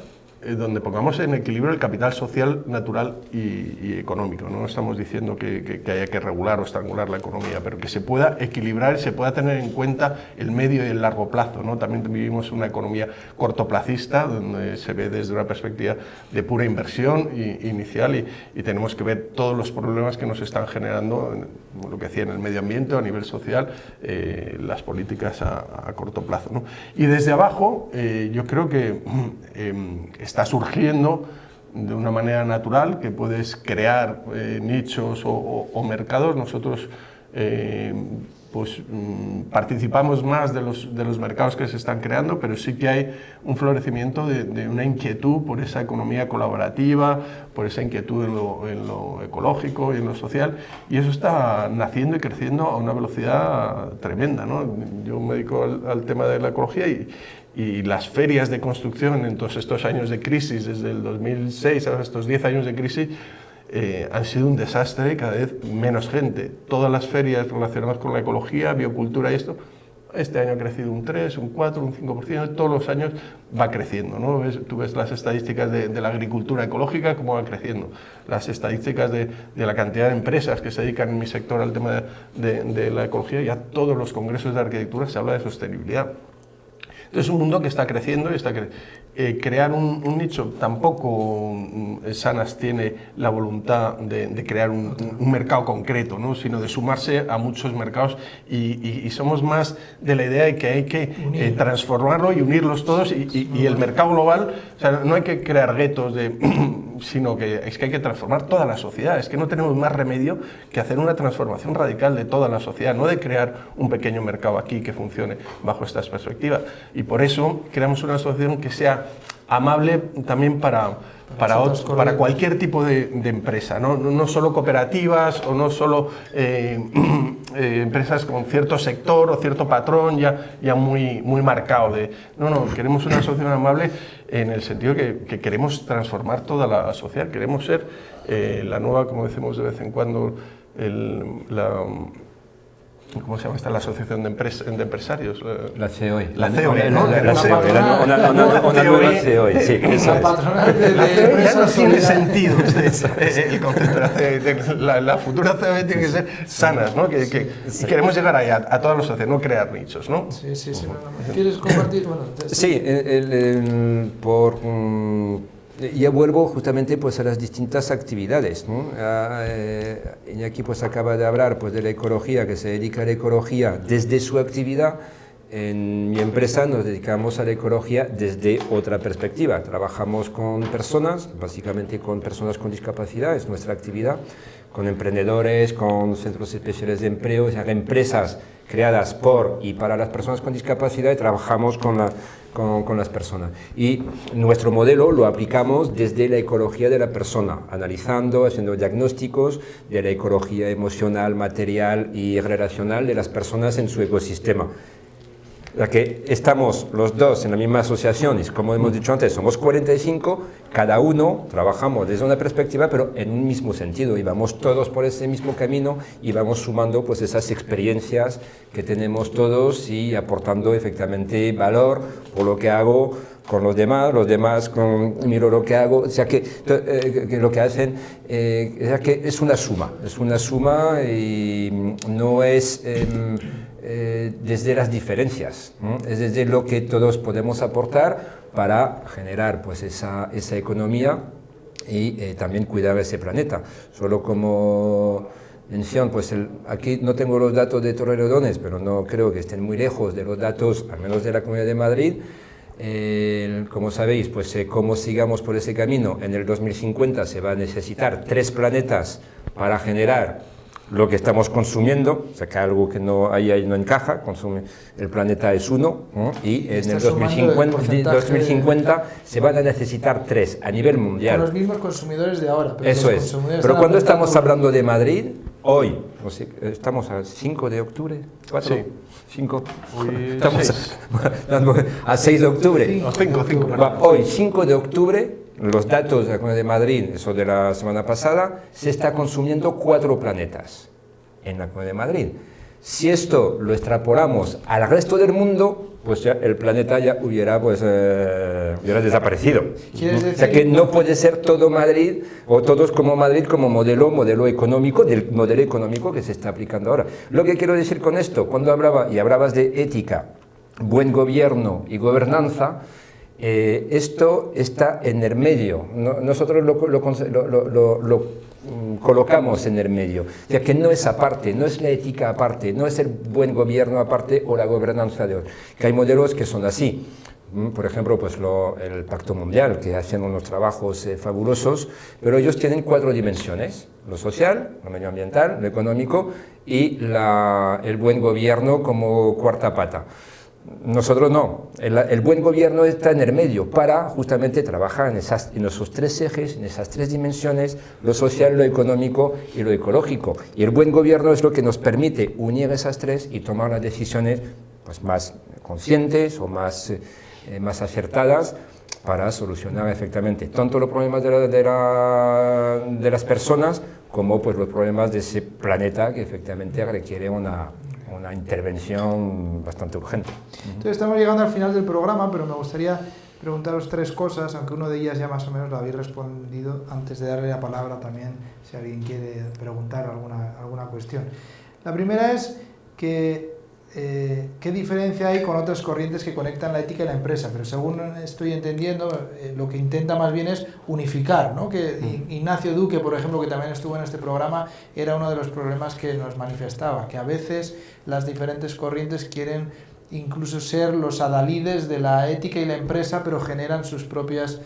Speaker 2: donde pongamos en equilibrio el capital social, natural y económico. No estamos diciendo que haya que regular o estrangular la economía, pero que se pueda equilibrar y se pueda tener en cuenta el medio y el largo plazo, ¿no? También vivimos una economía cortoplacista, donde se ve desde una perspectiva de pura inversión inicial, y tenemos que ver todos los problemas que nos están generando, lo que decía, en el medio ambiente o a nivel social, las políticas a corto plazo, ¿no? Y desde abajo, yo creo que está surgiendo de una manera natural, que puedes crear nichos o mercados. Nosotros pues participamos más de los mercados que se están creando, pero sí que hay un florecimiento de una inquietud por esa economía colaborativa, por esa inquietud en lo ecológico y en lo social, y eso está naciendo y creciendo a una velocidad tremenda, ¿no? Yo me dedico al tema de la ecología y las ferias de construcción en todos estos años de crisis, desde el 2006 a estos 10 años de crisis, han sido un desastre, cada vez menos gente. Todas las ferias relacionadas con la ecología, biocultura y esto, este año ha crecido un 3, un 4, un 5%, todos los años va creciendo, ¿no? Tú ves las estadísticas de la agricultura ecológica, cómo va creciendo, las estadísticas de la cantidad de empresas que se dedican en mi sector al tema de la ecología, y a todos los congresos de arquitectura se habla de sostenibilidad. Entonces es un mundo que está creciendo y está crear un nicho. Tampoco Sanas tiene la voluntad de crear un mercado concreto, ¿no? Sino de sumarse a muchos mercados, y somos más de la idea de que hay que transformarlo y unirlos todos, y el mercado global, o sea, no hay que crear guetos sino que es que hay que transformar toda la sociedad. Es que no tenemos más remedio que hacer una transformación radical de toda la sociedad, no de crear un pequeño mercado aquí que funcione bajo estas perspectivas. Y por eso creamos una asociación que sea amable también para cualquier tipo de empresa, no solo cooperativas o no solo empresas con cierto sector o cierto patrón ya muy marcado. No, queremos una asociación amable en el sentido que queremos transformar toda la sociedad, queremos ser la nueva, como decimos de vez en cuando, ¿cómo se llama esta? La Asociación de Empresarios.
Speaker 3: La COE.
Speaker 2: La COE, ¿no?
Speaker 3: La COE, una nueva COE, sí.
Speaker 1: La patronal de
Speaker 2: la COE ya no tiene
Speaker 1: empresas.
Speaker 2: sentido el concepto de la COE. La futura COE tiene que ser Sanas, ¿no? Y queremos llegar ahí a toda la sociedad, no crear nichos, ¿no?
Speaker 1: Sí. ¿Quieres compartir? Bueno,
Speaker 3: sí, ya vuelvo justamente pues a las distintas actividades, ¿no? Iñaki pues acaba de hablar pues de la ecología, que se dedica a la ecología desde su actividad. En mi empresa nos dedicamos a la ecología desde otra perspectiva. Trabajamos con personas, básicamente con personas con discapacidad, es nuestra actividad, con emprendedores, con centros especiales de empleo, o sea, empresas creadas por y para las personas con discapacidad, y trabajamos con las personas. Y nuestro modelo lo aplicamos desde la ecología de la persona, analizando, haciendo diagnósticos de la ecología emocional, material y relacional de las personas en su ecosistema. Ya que estamos los dos en la misma asociación, y como hemos dicho antes, somos 45, cada uno trabajamos desde una perspectiva, pero en un mismo sentido, y vamos todos por ese mismo camino, y vamos sumando pues esas experiencias que tenemos todos, y aportando efectivamente valor por lo que hago con los demás miro lo que hago, o sea que lo que hacen, o sea que es una suma y no es desde las diferencias, ¿no? Es desde lo que todos podemos aportar para generar pues esa economía y también cuidar ese planeta. Solo como mención, pues aquí no tengo los datos de Torrelodones, pero no creo que estén muy lejos de los datos, al menos de la Comunidad de Madrid. Como sabéis, pues como sigamos por ese camino, en el 2050 se va a necesitar 3 planetas para generar lo que estamos consumiendo, o sea que algo que ahí no encaja, el planeta es 1, ¿no? Y en el 2050 se van a necesitar 3 a nivel mundial.
Speaker 1: Con los mismos consumidores de ahora. Pero
Speaker 3: eso es. Pero cuando estamos hablando de Madrid, hoy, estamos a 5 de octubre, 4,
Speaker 2: sí.
Speaker 3: 5,
Speaker 2: estamos
Speaker 3: a 6 de octubre.
Speaker 2: 5.
Speaker 3: Hoy, 5 de octubre, los datos de la Comunidad de Madrid, eso de la semana pasada, se está consumiendo 4 planetas en la Comunidad de Madrid. Si esto lo extrapolamos al resto del mundo, pues ya el planeta ya hubiera desaparecido. O sea que no puede ser todo Madrid o todos como Madrid como modelo económico, del modelo económico que se está aplicando ahora. Lo que quiero decir con esto, cuando hablabas de ética, buen gobierno y gobernanza, esto está en el medio, nosotros lo colocamos en el medio, ya que no es aparte, no es la ética aparte, no es el buen gobierno aparte o la gobernanza de hoy, que hay modelos que son así. Por ejemplo, pues el Pacto Mundial, que hacen unos trabajos fabulosos, pero ellos tienen 4 dimensiones: lo social, lo medioambiental, lo económico y el buen gobierno como cuarta pata. Nosotros no, el buen gobierno está en el medio para justamente trabajar en esos 3 ejes, en esas 3 dimensiones: lo social, lo económico y lo ecológico. Y el buen gobierno es lo que nos permite unir esas 3 y tomar las decisiones pues, más conscientes o más acertadas para solucionar efectivamente tanto los problemas de las personas como pues, los problemas de ese planeta que efectivamente requiere una intervención bastante urgente.
Speaker 1: Entonces estamos llegando al final del programa, pero me gustaría preguntaros 3 cosas, aunque una de ellas ya más o menos lo habéis respondido, antes de darle la palabra también, si alguien quiere preguntar alguna cuestión. La primera es que ¿qué diferencia hay con otras corrientes que conectan la ética y la empresa? Pero según estoy entendiendo, lo que intenta más bien es unificar, ¿no? Que Ignacio Duque, por ejemplo, que también estuvo en este programa, era uno de los problemas que nos manifestaba, que a veces las diferentes corrientes quieren incluso ser los adalides de la ética y la empresa, pero generan sus propias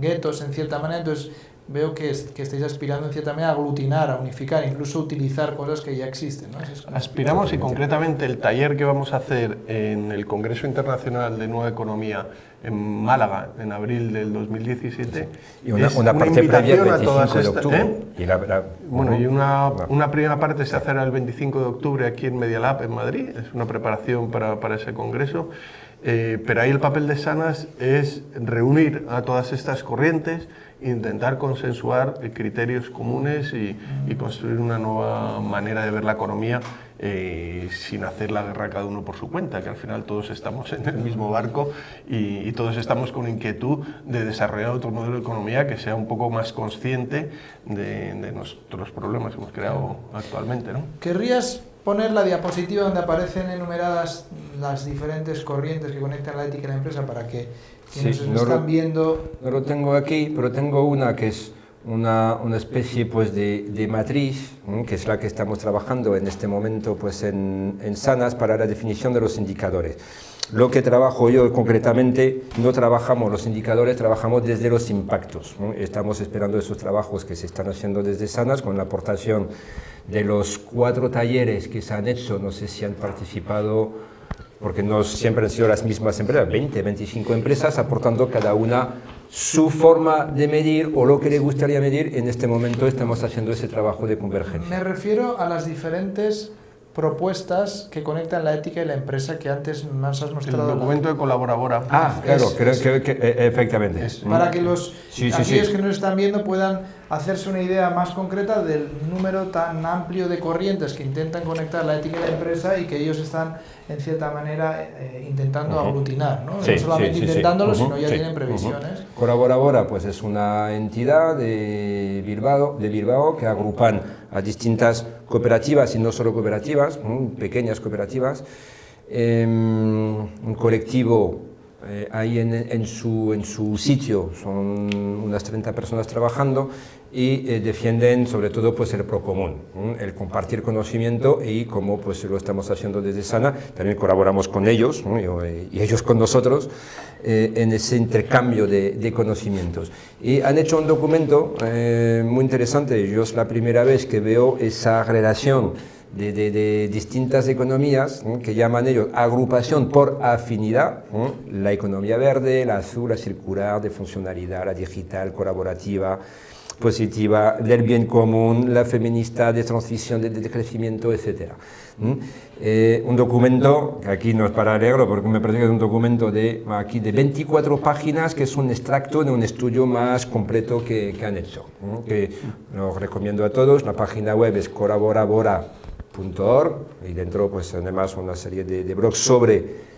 Speaker 1: guetos en cierta manera. Entonces veo que estáis aspirando en cierta manera a aglutinar, a unificar, incluso utilizar cosas que ya existen, ¿no?
Speaker 2: Aspiramos, y concretamente el taller que vamos a hacer en el Congreso Internacional de Nueva Economía en Málaga en abril del 2017
Speaker 3: y una
Speaker 2: es
Speaker 3: parte
Speaker 2: invitación
Speaker 3: previa,
Speaker 2: a todas
Speaker 3: de
Speaker 2: estas,
Speaker 3: octubre.
Speaker 2: Y una primera parte se hacerá el 25 de octubre aquí en Media Lab en Madrid, es una preparación para ese congreso, pero ahí el papel de Sanas es reunir a todas estas corrientes, intentar consensuar criterios comunes y construir una nueva manera de ver la economía sin hacer la guerra cada uno por su cuenta, que al final todos estamos en el mismo barco y todos estamos con inquietud de desarrollar otro modelo de economía que sea un poco más consciente de nuestros problemas que hemos creado actualmente, ¿no?
Speaker 1: ¿Querrías poner la diapositiva donde aparecen enumeradas las diferentes corrientes que conectan la ética y la empresa para que quienes nos están viendo...
Speaker 3: No lo tengo aquí, pero tengo una que es una especie pues, de matriz, que es la que estamos trabajando en este momento pues, en Sanas para la definición de los indicadores. Lo que trabajo yo concretamente, no trabajamos los indicadores, trabajamos desde los impactos, ¿no? Estamos esperando esos trabajos que se están haciendo desde Sanas con la aportación de los 4 talleres que se han hecho, no sé si han participado, porque no siempre han sido las mismas empresas, 20, 25 empresas, aportando cada una su forma de medir o lo que le gustaría medir. En este momento estamos haciendo ese trabajo de convergencia.
Speaker 1: Me refiero a las diferentes propuestas que conectan la ética y la empresa que antes nos has mostrado.
Speaker 2: El documento de colaboradora.
Speaker 3: Claro, creo que efectivamente.
Speaker 1: Para que aquellos que nos están viendo puedan hacerse una idea más concreta del número tan amplio de corrientes que intentan conectar la ética y la empresa y que ellos están, en cierta manera, intentando aglutinar, ¿no? No solamente intentándolo, sino ya tienen previsiones.
Speaker 3: Colaboradora, pues es una entidad de Bilbao que agrupan a distintas cooperativas y no solo cooperativas, pequeñas cooperativas, un colectivo. Ahí en su sitio son unas 30 personas trabajando y defienden sobre todo pues, el procomún, el compartir conocimiento, y como pues, lo estamos haciendo desde Sana, también colaboramos con ellos, ¿no? y ellos con nosotros en ese intercambio de conocimientos. Y han hecho un documento muy interesante. Yo es la primera vez que veo esa relación de distintas economías, que llaman ellos agrupación por afinidad, la economía verde, la azul, la circular, de funcionalidad, la digital, colaborativa, positiva, del bien común, la feminista, de transición, de crecimiento, etc. Un documento, que aquí no es para leerlo, porque me parece que es un documento de 24 páginas, que es un extracto de un estudio más completo que han hecho, que lo recomiendo a todos. La página web es colaborabora.org, y dentro pues además una serie de blogs sobre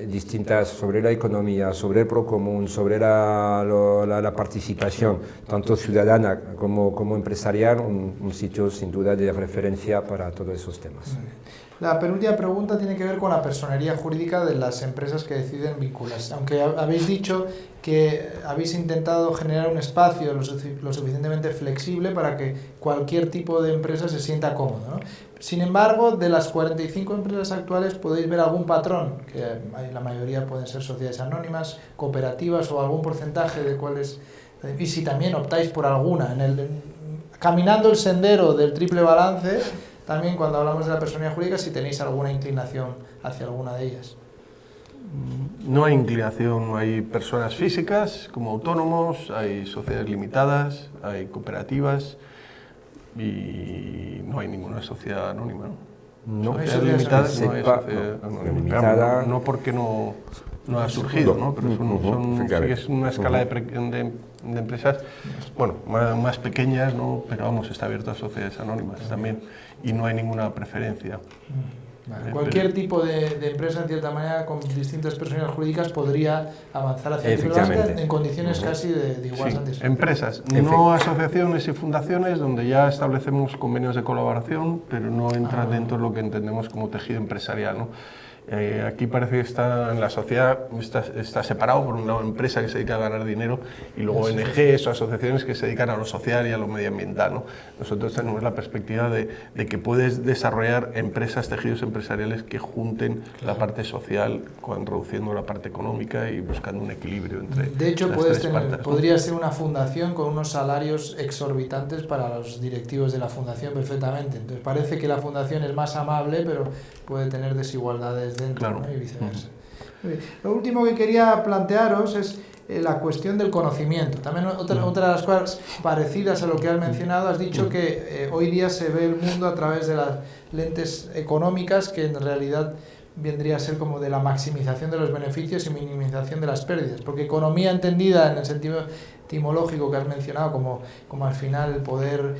Speaker 3: distintas, sobre la economía, sobre el procomún, sobre la participación tanto ciudadana como empresarial, un sitio sin duda de referencia para todos esos temas.
Speaker 1: La penúltima pregunta tiene que ver con la personería jurídica de las empresas que deciden vincularse. Aunque habéis dicho que habéis intentado generar un espacio lo suficientemente flexible para que cualquier tipo de empresa se sienta cómodo, ¿no? Sin embargo, de las 45 empresas actuales podéis ver algún patrón, que la mayoría pueden ser sociedades anónimas, cooperativas o algún porcentaje de cuáles. Y si también optáis por alguna, caminando el sendero del triple balance, también cuando hablamos de la personalidad jurídica, si tenéis alguna inclinación hacia alguna de ellas.
Speaker 2: No hay inclinación, no hay personas físicas como autónomos, hay sociedades limitadas, hay cooperativas y no hay ninguna sociedad anónima, ¿no?
Speaker 3: No,
Speaker 2: Sociedades limitadas no hay sociedad
Speaker 3: no,
Speaker 2: anónima.
Speaker 3: limitada.
Speaker 2: No porque no ha surgido, ¿no? Pero sí que es una escala de empresas, bueno, más pequeñas, ¿no? Pero vamos, está abierto a sociedades anónimas también y no hay ninguna preferencia.
Speaker 1: Vale. Cualquier tipo de empresa, en cierta manera, con distintas personalidades jurídicas, podría avanzar hacia el en condiciones casi de igual satisfacción.
Speaker 2: Empresas, no asociaciones y fundaciones, donde ya establecemos convenios de colaboración, pero no entra dentro de lo que entendemos como tejido empresarial, ¿no? Aquí parece que está en la sociedad, está separado, por un lado empresa que se dedica a ganar dinero y luego ONGs o asociaciones que se dedican a lo social y a lo medioambiental, ¿no? Nosotros tenemos la perspectiva de que puedes desarrollar empresas, tejidos empresariales que junten la parte social reduciendo la parte económica y buscando un equilibrio entre
Speaker 1: de hecho,
Speaker 2: las tres partes, ¿no?
Speaker 1: Podría ser una fundación con unos salarios exorbitantes para los directivos de la fundación perfectamente. Entonces parece que la fundación es más amable, pero puede tener desigualdades dentro, claro, ¿no? Y viceversa. Lo último que quería plantearos es la cuestión del conocimiento. También otra de las cosas parecidas a lo que has mencionado, has dicho que hoy día se ve el mundo a través de las lentes económicas, que en realidad vendría a ser como de la maximización de los beneficios y minimización de las pérdidas, porque economía entendida en el sentido etimológico que has mencionado, como al final el poder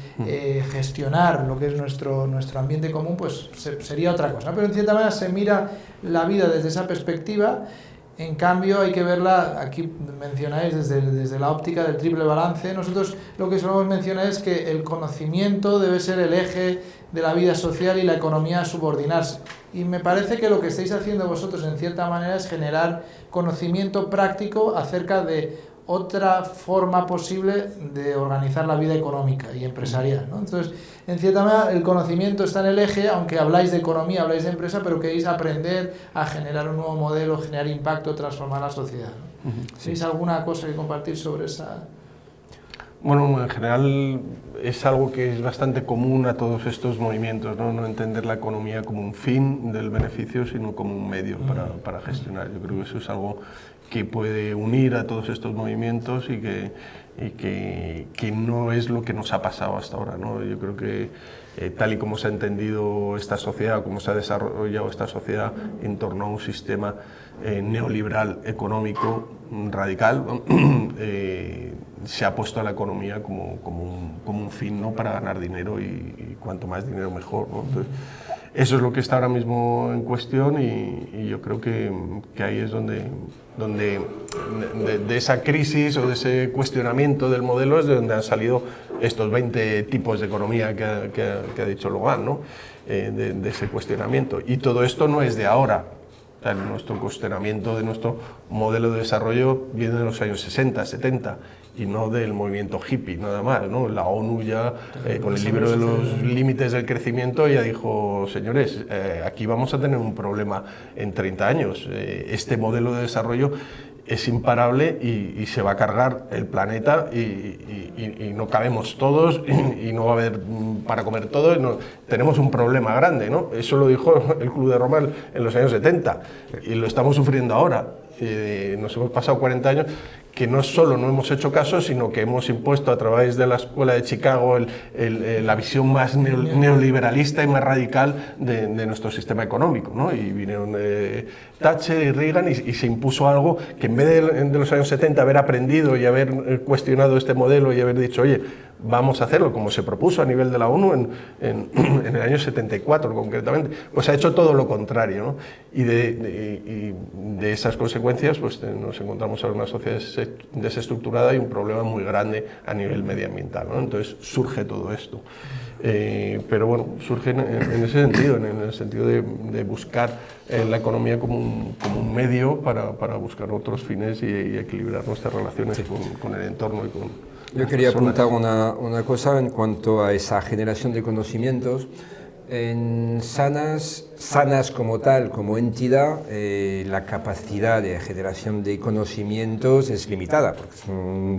Speaker 1: gestionar lo que es nuestro ambiente común, pues sería otra cosa, ¿no? Pero en cierta manera se mira la vida desde esa perspectiva. En cambio hay que verla, aquí mencionáis desde la óptica del triple balance. Nosotros lo que solemos mencionar es que el conocimiento debe ser el eje de la vida social y la economía subordinarse. Y me parece que lo que estáis haciendo vosotros en cierta manera es generar conocimiento práctico acerca de otra forma posible de organizar la vida económica y empresarial, ¿no? Entonces, en cierta manera, el conocimiento está en el eje, aunque habláis de economía, habláis de empresa, pero queréis aprender a generar un nuevo modelo, generar impacto, transformar la sociedad, ¿no? ¿Tenéis alguna cosa que compartir sobre esa...?
Speaker 2: Bueno, en general es algo que es bastante común a todos estos movimientos, ¿no? No entender la economía como un fin del beneficio, sino como un medio para gestionar. Yo creo que eso es algo que puede unir a todos estos movimientos y que no es lo que nos ha pasado hasta ahora, ¿no? Yo creo que tal y como se ha entendido esta sociedad, como se ha desarrollado esta sociedad en torno a un sistema neoliberal económico radical, se ha puesto a la economía como un fin, ¿no? Para ganar dinero y cuanto más dinero mejor, ¿no? Entonces, eso es lo que está ahora mismo en cuestión y yo creo que ahí es donde de esa crisis o de ese cuestionamiento del modelo es de donde han salido estos 20 tipos de economía que ha dicho Logan, ¿no? De ese cuestionamiento. Y todo esto no es de ahora. O sea, nuestro cuestionamiento de nuestro modelo de desarrollo viene de los años 60, 70 y no del movimiento hippie, nada más, ¿no? La ONU ya, con el libro de los límites del crecimiento, ya dijo, señores, aquí vamos a tener un problema en 30 años. Este modelo de desarrollo es imparable y se va a cargar el planeta y no cabemos todos y no va a haber para comer todos. No, tenemos un problema grande, ¿no? Eso lo dijo el Club de Roma en los años 70 y lo estamos sufriendo ahora. Nos hemos pasado 40 años que no solo no hemos hecho caso, sino que hemos impuesto a través de la Escuela de Chicago la visión más neoliberalista y más radical de nuestro sistema económico, ¿no? Y vinieron Thatcher y Reagan y se impuso algo que en vez de los años 70 haber aprendido y haber cuestionado este modelo y haber dicho, oye, vamos a hacerlo como se propuso a nivel de la ONU en el año 74 concretamente, pues ha hecho todo lo contrario, ¿no? Y de esas cosas consecuencias, pues nos encontramos ahora una sociedad desestructurada y un problema muy grande a nivel medioambiental, ¿no? Entonces surge todo esto. Pero bueno, surge en ese sentido, en el sentido de buscar la economía como un medio para buscar otros fines y equilibrar nuestras relaciones con el entorno y con
Speaker 3: Yo quería apuntar una cosa en cuanto a esa generación de conocimientos. En Sanas como tal, como entidad, la capacidad de generación de conocimientos es limitada, porque es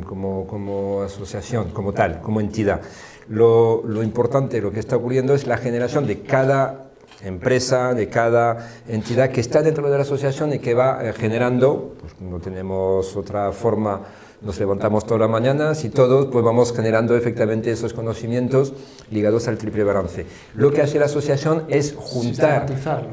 Speaker 3: como asociación, como tal, como entidad. Lo importante, lo que está ocurriendo es la generación de cada empresa, de cada entidad que está dentro de la asociación y que va generando, pues no tenemos otra forma. Nos levantamos todas las mañanas y todos pues vamos generando efectivamente esos conocimientos ligados al triple balance. Lo que hace la asociación es juntar,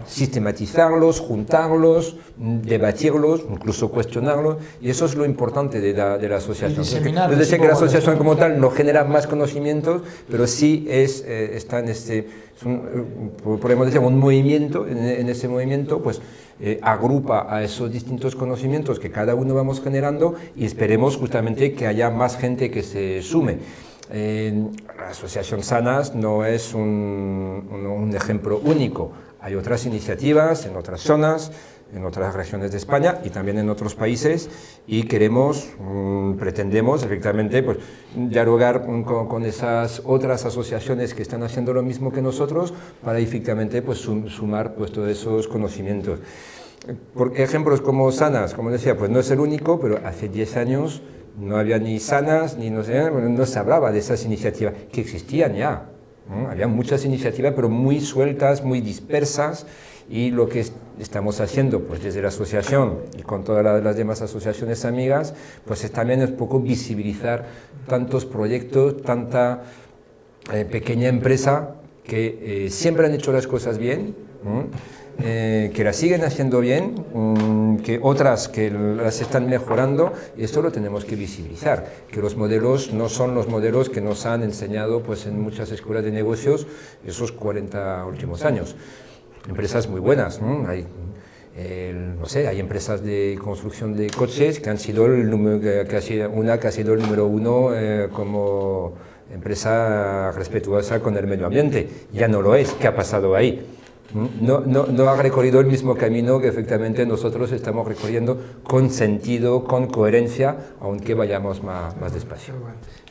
Speaker 3: sistematizarlos, juntarlos, debatirlos, incluso cuestionarlos, y eso es lo importante de la asociación. No decía que la asociación como tal no genera más conocimientos, pero sí está en podemos decir, un movimiento, en ese movimiento pues agrupa a esos distintos conocimientos que cada uno vamos generando y esperemos justamente que haya más gente que se sume. La Asociación Sanas no es un ejemplo único, hay otras iniciativas en otras zonas, en otras regiones de España y también en otros países, y pretendemos efectivamente pues, dialogar con esas otras asociaciones que están haciendo lo mismo que nosotros para efectivamente pues, sumar pues, todos esos conocimientos. Por ejemplos como Sanas, como decía, pues no es el único, pero hace 10 años no había ni Sanas, ni no se hablaba de esas iniciativas que existían ya. Había muchas iniciativas, pero muy sueltas, muy dispersas, y lo que estamos haciendo pues desde la asociación y con todas las demás asociaciones amigas, pues también es un poco visibilizar tantos proyectos, tanta pequeña empresa que siempre han hecho las cosas bien, que las siguen haciendo bien, que otras que las están mejorando, y esto lo tenemos que visibilizar, que los modelos no son los modelos que nos han enseñado pues, en muchas escuelas de negocios esos 40 últimos años. Empresas muy buenas, ¿no? Hay empresas de construcción de coches que han sido que ha sido el número 1 como empresa respetuosa con el medio ambiente. Ya no lo es. ¿Qué ha pasado ahí? No ha recorrido el mismo camino que efectivamente nosotros estamos recorriendo con sentido, con coherencia, aunque vayamos más despacio.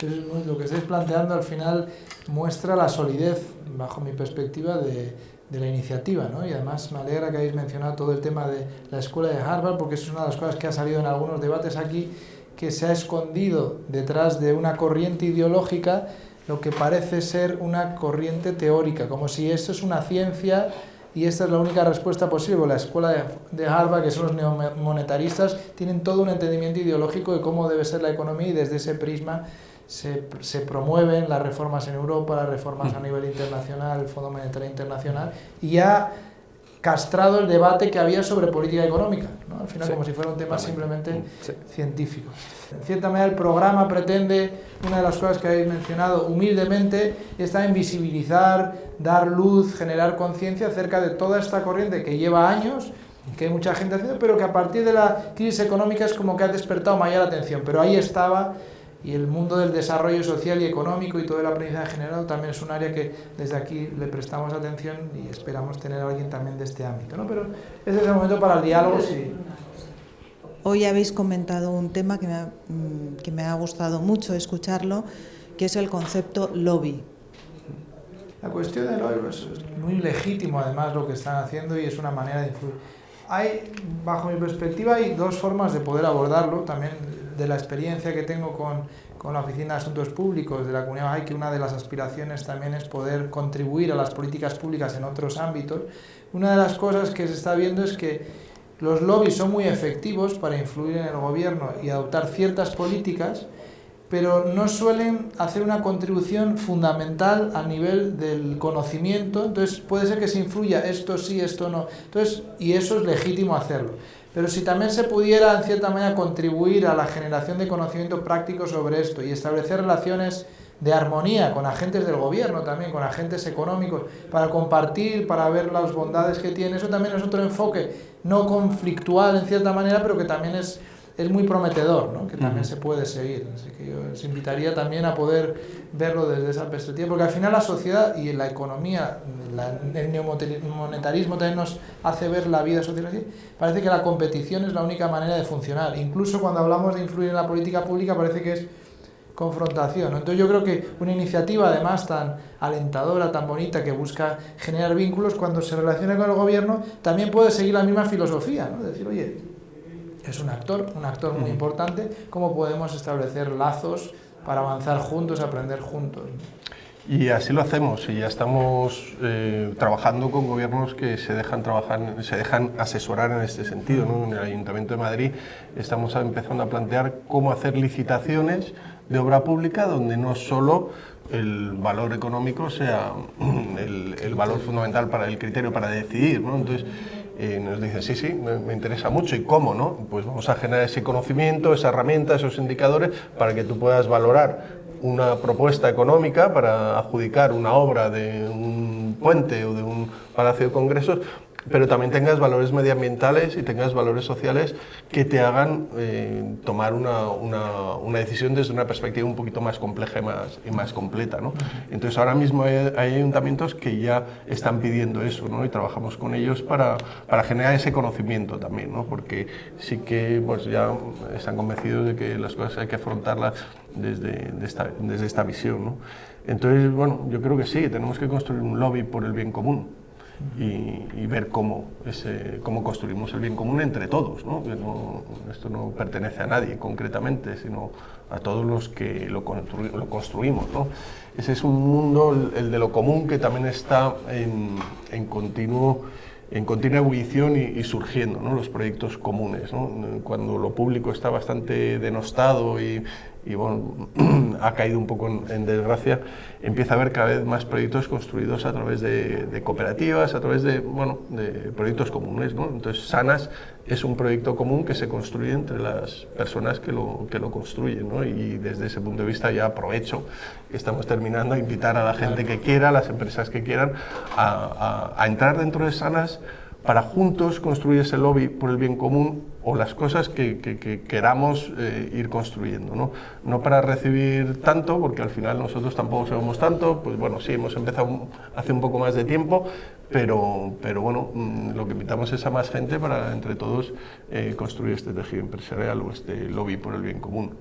Speaker 1: Entonces, lo que estáis planteando al final muestra la solidez, bajo mi perspectiva, de la iniciativa, ¿no? Y además me alegra que hayáis mencionado todo el tema de la escuela de Harvard, porque eso es una de las cosas que ha salido en algunos debates aquí, que se ha escondido detrás de una corriente ideológica lo que parece ser una corriente teórica, como si esto es una ciencia y esta es la única respuesta posible. La escuela de Harvard, que son los neomonetaristas, tienen todo un entendimiento ideológico de cómo debe ser la economía, y desde ese prisma se promueven las reformas en Europa, las reformas a nivel internacional, el Fondo Monetario Internacional, y ha castrado el debate que había sobre política económica, ¿no? Al final, como si fuera un tema simplemente científico. En cierta manera, el programa pretende, una de las cosas que habéis mencionado humildemente, es también visibilizar, dar luz, generar conciencia acerca de toda esta corriente que lleva años, que hay mucha gente haciendo, pero que a partir de la crisis económica es como que ha despertado mayor atención, pero ahí estaba. Y el mundo del desarrollo social y económico y todo el aprendizaje general también es un área que desde aquí le prestamos atención y esperamos tener a alguien también de este ámbito, ¿no? Pero ese es el momento para el diálogo. Sí.
Speaker 4: Hoy habéis comentado un tema que me ha gustado mucho escucharlo, que es el concepto lobby.
Speaker 1: La cuestión del lobby es muy legítimo, además, lo que están haciendo, y es una manera de influir. Bajo mi perspectiva, hay dos formas de poder abordarlo, también de la experiencia que tengo con la Oficina de Asuntos Públicos de la Comunidad Baja, que una de las aspiraciones también es poder contribuir a las políticas públicas en otros ámbitos. Una de las cosas que se está viendo es que los lobbies son muy efectivos para influir en el gobierno y adoptar ciertas políticas, pero no suelen hacer una contribución fundamental a nivel del conocimiento. Entonces puede ser que se influya, esto sí, esto no. Entonces, y eso es legítimo hacerlo. Pero si también se pudiera, en cierta manera, contribuir a la generación de conocimiento práctico sobre esto y establecer relaciones de armonía con agentes del gobierno también, con agentes económicos, para compartir, para ver las bondades que tiene. Eso también es otro enfoque no conflictual en cierta manera, pero que también es muy prometedor, ¿no? Que también se puede seguir. Así que yo os invitaría también a poder verlo desde esa perspectiva, porque al final la sociedad y la economía, el neomonetarismo también nos hace ver la vida social así. Parece que la competición es la única manera de funcionar. Incluso cuando hablamos de influir en la política pública parece que es confrontación, ¿no? Entonces yo creo que una iniciativa además tan alentadora, tan bonita, que busca generar vínculos, cuando se relaciona con el gobierno, también puede seguir la misma filosofía, ¿no? Decir, oye, es un actor muy importante, ¿cómo podemos establecer lazos para avanzar juntos, aprender juntos?
Speaker 2: Y así lo hacemos, y ya estamos trabajando con gobiernos que se dejan asesorar en este sentido, ¿no? En el Ayuntamiento de Madrid estamos empezando a plantear cómo hacer licitaciones de obra pública donde no solo el valor económico sea el valor fundamental para el criterio para decidir, ¿no? Entonces nos dicen, sí, me interesa mucho, ¿y cómo, no? Pues vamos a generar ese conocimiento, esa herramienta, esos indicadores para que tú puedas valorar una propuesta económica para adjudicar una obra de un puente o de un palacio de congresos, pero también tengas valores medioambientales y tengas valores sociales que te hagan tomar una decisión desde una perspectiva un poquito más compleja y más completa, ¿no? Entonces ahora mismo hay ayuntamientos que ya están pidiendo eso, ¿no? Y trabajamos con ellos para generar ese conocimiento también, ¿no? Porque sí que pues, ya están convencidos de que las cosas hay que afrontarlas desde esta visión, ¿no? Entonces, bueno, yo creo que sí, tenemos que construir un lobby por el bien común. Y ver cómo construimos el bien común entre todos, ¿no? Que esto no pertenece a nadie concretamente, sino a todos los que lo construimos, ¿no? Ese es un mundo, el de lo común, que también está en continua ebullición y surgiendo, ¿no? Los proyectos comunes, ¿no? Cuando lo público está bastante denostado y bueno, ha caído un poco en desgracia, empieza a haber cada vez más proyectos construidos a través de cooperativas, a través de proyectos comunes, ¿no? Entonces, Sanas es un proyecto común que se construye entre las personas que lo construyen, ¿no? Y desde ese punto de vista ya aprovecho que estamos terminando a invitar a la gente que quiera, a las empresas que quieran, a entrar dentro de Sanas para juntos construir ese lobby por el bien común o las cosas que queramos ir construyendo, ¿no? No para recibir tanto, porque al final nosotros tampoco sabemos tanto, pues bueno, sí, hemos empezado hace un poco más de tiempo, pero bueno, lo que invitamos es a más gente para entre todos construir este tejido empresarial o este lobby por el bien común.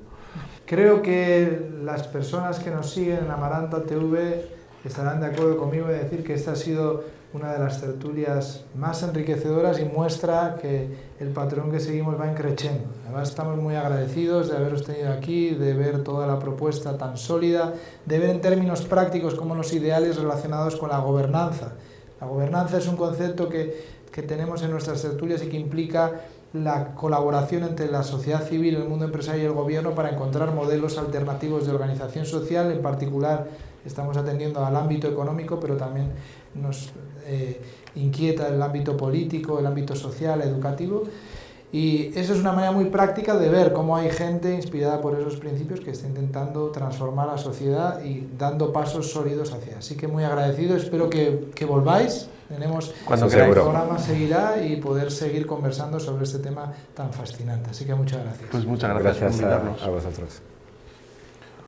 Speaker 1: Creo que las personas que nos siguen en Amaranta TV estarán de acuerdo conmigo en decir que esta ha sido una de las tertulias más enriquecedoras y muestra que el patrón que seguimos va creciendo. Además, estamos muy agradecidos de haberos tenido aquí, de ver toda la propuesta tan sólida, de ver en términos prácticos cómo los ideales relacionados con la gobernanza. La gobernanza es un concepto que tenemos en nuestras tertulias y que implica la colaboración entre la sociedad civil, el mundo empresarial y el gobierno para encontrar modelos alternativos de organización social. En particular, estamos atendiendo al ámbito económico, pero también nos inquieta el ámbito político, el ámbito social, educativo. Y eso es una manera muy práctica de ver cómo hay gente inspirada por esos principios que está intentando transformar la sociedad y dando pasos sólidos hacia. Así que muy agradecido, espero que volváis. Tenemos el programa seguirá y poder seguir conversando sobre este tema tan fascinante. Así que muchas gracias.
Speaker 2: Pues muchas gracias por invitarnos.
Speaker 3: A vosotros.